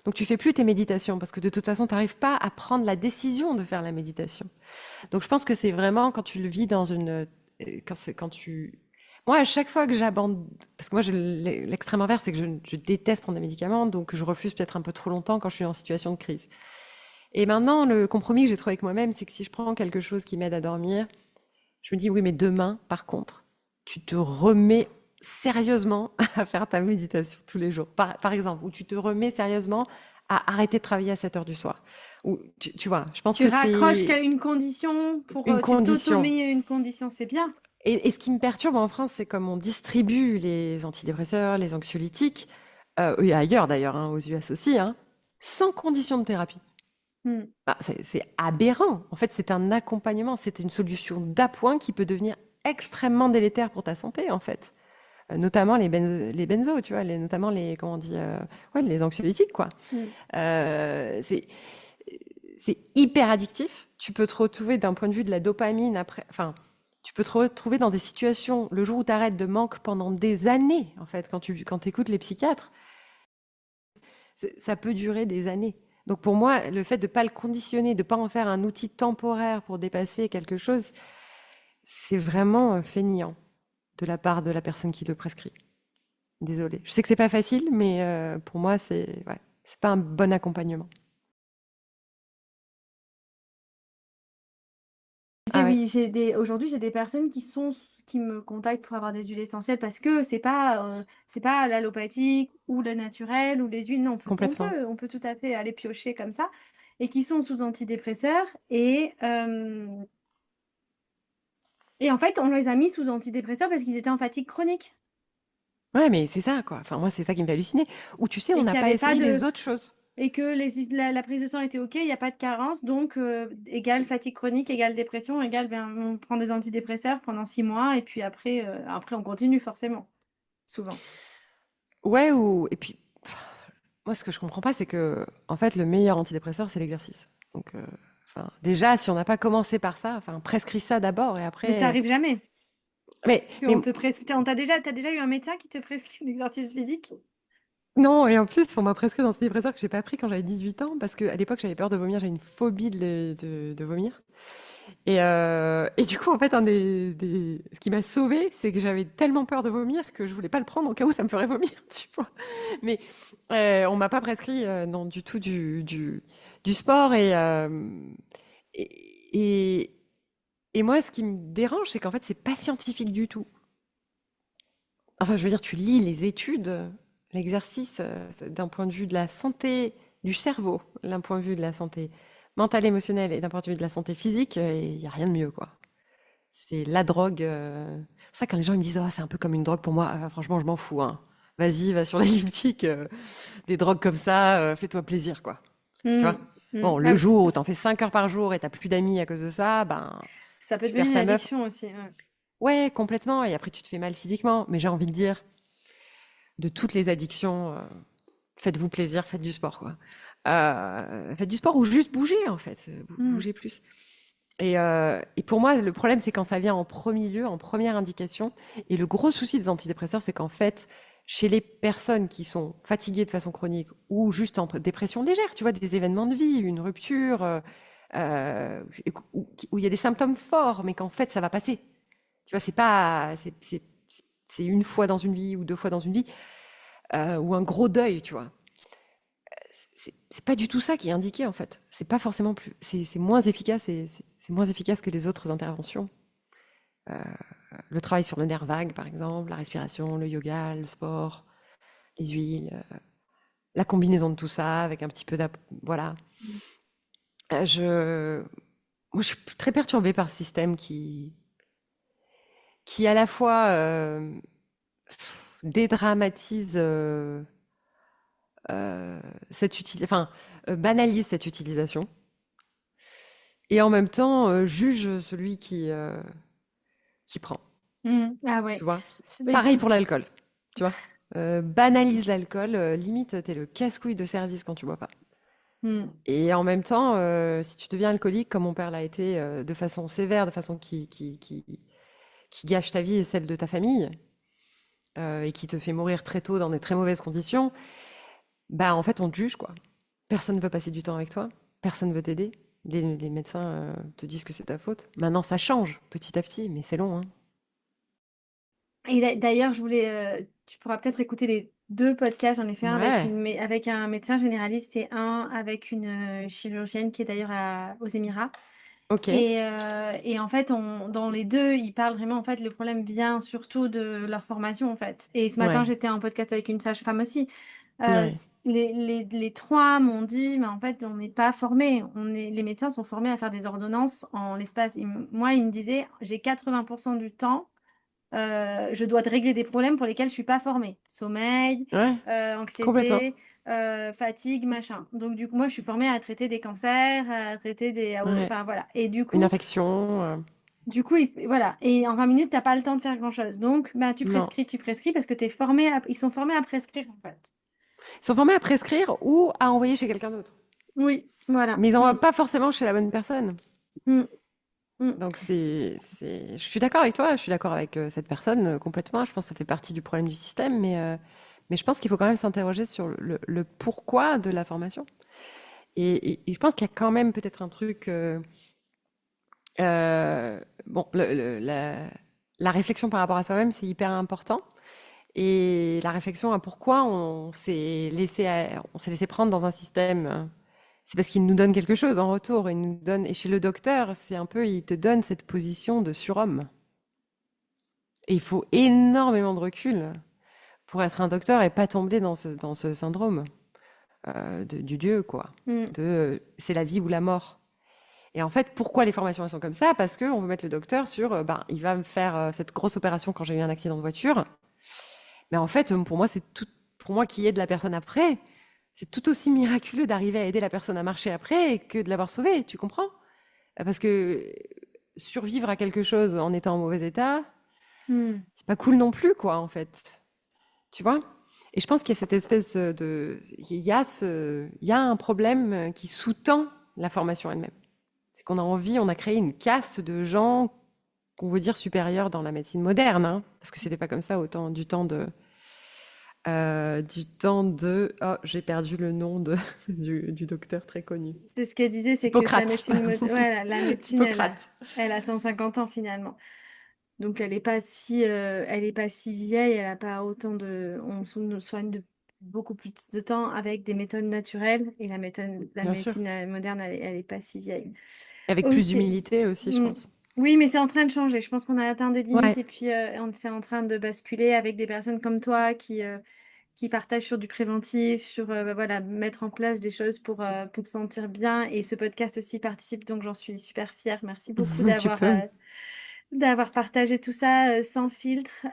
donc tu fais plus tes méditations parce que de toute façon, tu n'arrives pas à prendre la décision de faire la méditation. Donc je pense que c'est vraiment quand tu le vis quand tu, moi à chaque fois que j'abandonne, parce que moi l'extrême inverse, c'est que je déteste prendre des médicaments, donc je refuse peut-être un peu trop longtemps quand je suis en situation de crise. Et maintenant, le compromis que j'ai trouvé avec moi-même, c'est que si je prends quelque chose qui m'aide à dormir, je me dis oui, mais demain, par contre, tu te remets sérieusement à faire ta méditation tous les jours. Par exemple, ou tu te remets sérieusement à arrêter de travailler à 7 heures du soir. Ou tu vois, je pense Tu que raccroches c'est une condition pour, une tu condition. t'auto-mets une condition, c'est bien. Et ce qui me perturbe en France, c'est comme on distribue les antidépresseurs, les anxiolytiques, et ailleurs d'ailleurs, hein, aux US aussi, hein, sans condition de thérapie. Mmh. Bah, c'est aberrant. En fait, c'est un accompagnement, c'est une solution d'appoint qui peut devenir extrêmement délétère pour ta santé, en fait. Notamment les benzos, tu vois, notamment comment on dit, ouais, les anxiolytiques, quoi. Mmh. Euh, c'est, c'est hyper addictif. Tu peux te retrouver d'un point de vue de la dopamine après, enfin, tu peux te retrouver dans des situations, le jour où tu arrêtes de manque pendant des années, en fait, quand écoutes les psychiatres, ça peut durer des années. Donc pour moi, le fait de ne pas le conditionner, de ne pas en faire un outil temporaire pour dépasser quelque chose, c'est vraiment feignant de la part de la personne qui le prescrit. Désolée. Je sais que c'est pas facile, mais pour moi, c'est pas un bon accompagnement. Ah ouais, Oui, aujourd'hui, j'ai des personnes qui me contactent pour avoir des huiles essentielles parce que c'est pas l'allopathique ou le naturel ou les huiles. Non, complètement. on peut tout à fait aller piocher comme ça et qui sont sous antidépresseurs et en fait, on les a mis sous antidépresseurs parce qu'ils étaient en fatigue chronique Ouais, mais c'est ça, quoi. Enfin, moi, c'est ça qui me fait halluciner. Ou tu sais, on et n'a qu'il y pas avait pas essayé de les autres choses. et que la prise de sang était OK, il y a pas de carence, donc égale fatigue chronique, égale dépression, égale, ben, on prend des antidépresseurs pendant 6 mois et puis après on continue forcément, souvent. Ouais, ou... Et puis, moi, ce que je comprends pas, c'est que, en fait, le meilleur antidépresseur, c'est l'exercice. Donc, enfin, déjà, si on n'a pas commencé par ça, enfin, prescris ça d'abord et Mais ça après. arrive jamais. Mais T'as déjà eu un médecin qui te prescrit l'exercice physique? non, et en plus, on m'a prescrit un antidépresseur que j'ai pas pris quand j'avais 18 ans parce qu'à l'époque, j'avais peur de vomir, j'avais une phobie de vomir. Et du coup, en fait, ce qui m'a sauvée, c'est que j'avais tellement peur de vomir que je voulais pas le prendre au cas où ça me ferait vomir, tu vois. Mais on m'a pas prescrit, non, du tout du sport. Et, et, et moi, ce qui me dérange, c'est qu'en fait, c'est pas scientifique du tout. Enfin, je veux dire, tu lis les études, l'exercice, c'est d'un point de vue de la santé du cerveau, d'un point de vue de la santé mentale, émotionnelle et d'un point de vue de la santé physique, il y a rien de mieux, quoi. C'est la drogue. C'est pour ça que quand les gens ils me disent, oh, c'est un peu comme une drogue pour moi, franchement, je m'en fous, hein. Vas-y, va sur l'elliptique, des drogues comme ça, fais-toi plaisir, quoi. Tu vois? Mmh. Mmh. Bon, Ah le oui, c'est jour sûr. où t'en fais 5 heures par jour et t'as plus d'amis à cause de ça, ben, Ça peut tu perds devenir une ta meuf. addiction aussi, ouais. Ouais, complètement. Et après, tu te fais mal physiquement. Mais j'ai envie de dire, de toutes les addictions, faites-vous plaisir, faites du sport, quoi. Faites du sport ou juste bougez, en fait. Mmh. Bougez plus. Et pour moi, le problème, c'est quand ça vient en premier lieu, en première indication. Et le gros souci des antidépresseurs, c'est qu'en fait, chez les personnes qui sont fatiguées de façon chronique ou juste en dépression légère, tu vois, des événements de vie, une rupture, où il y a des symptômes forts, mais qu'en fait, ça va passer. Tu vois, c'est pas, c'est une fois dans une vie ou deux fois dans une vie, ou un gros deuil, tu vois. C'est pas du tout ça qui est indiqué en fait. C'est pas forcément plus, c'est moins efficace et c'est moins efficace que les autres interventions. Euh, le travail sur le nerf vague, par exemple, la respiration, le yoga, le sport, les huiles, la combinaison de tout ça avec un petit peu voilà. Euh, je, Moi, je suis très perturbée par ce système qui à la fois dédramatise enfin, banalise cette utilisation et en même temps juge celui qui prend, Mmh. Ah tu ouais. vois. Mais Pareil tu pour l'alcool, tu vois. Banalise l'alcool, limite t'es le casse-couille de service quand tu bois pas. mmh. Et en même temps, si tu deviens alcoolique, comme mon père l'a été, de façon sévère, de façon qui gâche ta vie et celle de ta famille, et qui te fait mourir très tôt dans des très mauvaises conditions, bah en fait on te juge quoi. Personne ne veut passer du temps avec toi, personne ne veut t'aider. Les médecins te disent que c'est ta faute. Maintenant ça change petit à petit, mais c'est long, hein. Et d'ailleurs, tu pourras peut-être écouter les 2 podcasts. J'en ai fait un Ouais, avec un médecin généraliste et un avec une, chirurgienne qui est d'ailleurs aux Émirats. ok, Et en fait, dans les 2, ils parlent vraiment, en fait, le problème vient surtout de leur formation, en fait. Et ce matin, ouais, j'étais en podcast avec une sage-femme aussi. ouais, Les 3 m'ont dit: «Mais en fait, on n'est pas formés. Les médecins sont formés à faire des ordonnances en l'espace». Moi, ils me disaient: «J'ai 80 du temps, je dois te régler des problèmes pour lesquels je suis pas formée. Sommeil, ouais, complètement. anxiété, fatigue, machin. Donc du coup, moi, je suis formée à traiter des cancers, à traiter Ouais. enfin voilà et Une infection, du coup, voilà et en 20 minutes, tu as pas le temps de faire grand-chose. Donc bah, non. tu prescris parce que ils sont formés à prescrire, en fait. Ils sont formés à prescrire ou à envoyer chez quelqu'un d'autre. Oui, voilà. Mais ils Mmh. n'envoient pas forcément chez la bonne personne. Mmh. Mmh. Donc je suis d'accord avec toi, je suis d'accord avec cette personne complètement. Je pense que ça fait partie du problème du système, mais je pense qu'il faut quand même s'interroger sur le pourquoi de la formation. Et je pense qu'il y a quand même peut-être un truc. Bon, la réflexion par rapport à soi-même, c'est hyper important. Et la réflexion à pourquoi on s'est laissé prendre dans un système c'est parce qu'il nous donne quelque chose en retour. Il nous donne, et chez le docteur, c'est un peu, il te donne cette position de surhomme. Et il faut énormément de recul pour être un docteur et pas tomber dans ce syndrome du dieu, quoi. Mmh. C'est la vie ou la mort. Et en fait, pourquoi les formations elles sont comme ça? Parce qu'on veut mettre le docteur sur, il va me faire cette grosse opération quand j'ai eu un accident de voiture. Mais en fait, pour moi, pour moi qui aide la personne après, c'est tout aussi miraculeux d'arriver à aider la personne à marcher après que de l'avoir sauvée, tu comprends? Parce que survivre à quelque chose en étant en mauvais état, Mmh. c'est pas cool non plus, quoi, en fait. Tu vois? Et je pense qu'il y a cette espèce il y a un problème qui sous-tend la formation elle-même. C'est qu'on a envie, on a créé une caste de gens qu'on veut dire supérieurs dans la médecine moderne, hein, parce que c'était pas comme ça du temps de, oh, j'ai perdu le nom du docteur très connu. C'est ce qu'elle disait, c'est que la Hippocrate. médecine ouais, la médecine, Hippocrate. elle a 150 ans finalement. Donc elle est pas si vieille, elle a pas autant de nous soigne de beaucoup plus de temps avec des méthodes naturelles et la Bien sûr. médecine, moderne, elle est pas si vieille. Avec plus OK. d'humilité aussi, je Mmh. pense. Oui, mais c'est en train de changer. Je pense qu'on a atteint des limites Ouais, et puis, c'est en train de basculer avec des personnes comme toi qui partagent sur du préventif, sur, voilà, mettre en place des choses pour se sentir bien et ce podcast aussi participe, donc j'en suis super fière. Merci beaucoup tu peux. d'avoir partagé tout ça, sans filtre.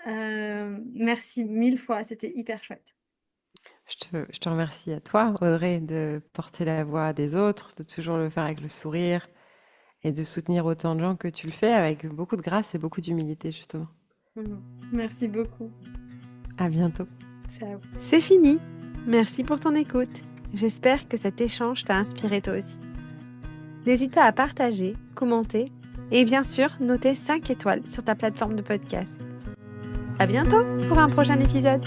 Merci 1000 fois, c'était hyper chouette. Je te remercie à toi, Audrey, de porter la voix des autres, de toujours le faire avec le sourire et de soutenir autant de gens que tu le fais avec beaucoup de grâce et beaucoup d'humilité, justement. Mmh. Merci beaucoup. À bientôt. Ciao. C'est fini. Merci pour ton écoute. J'espère que cet échange t'a inspiré toi aussi. N'hésite pas à partager, commenter et bien sûr noter 5 étoiles sur ta plateforme de podcast. À bientôt pour un prochain épisode.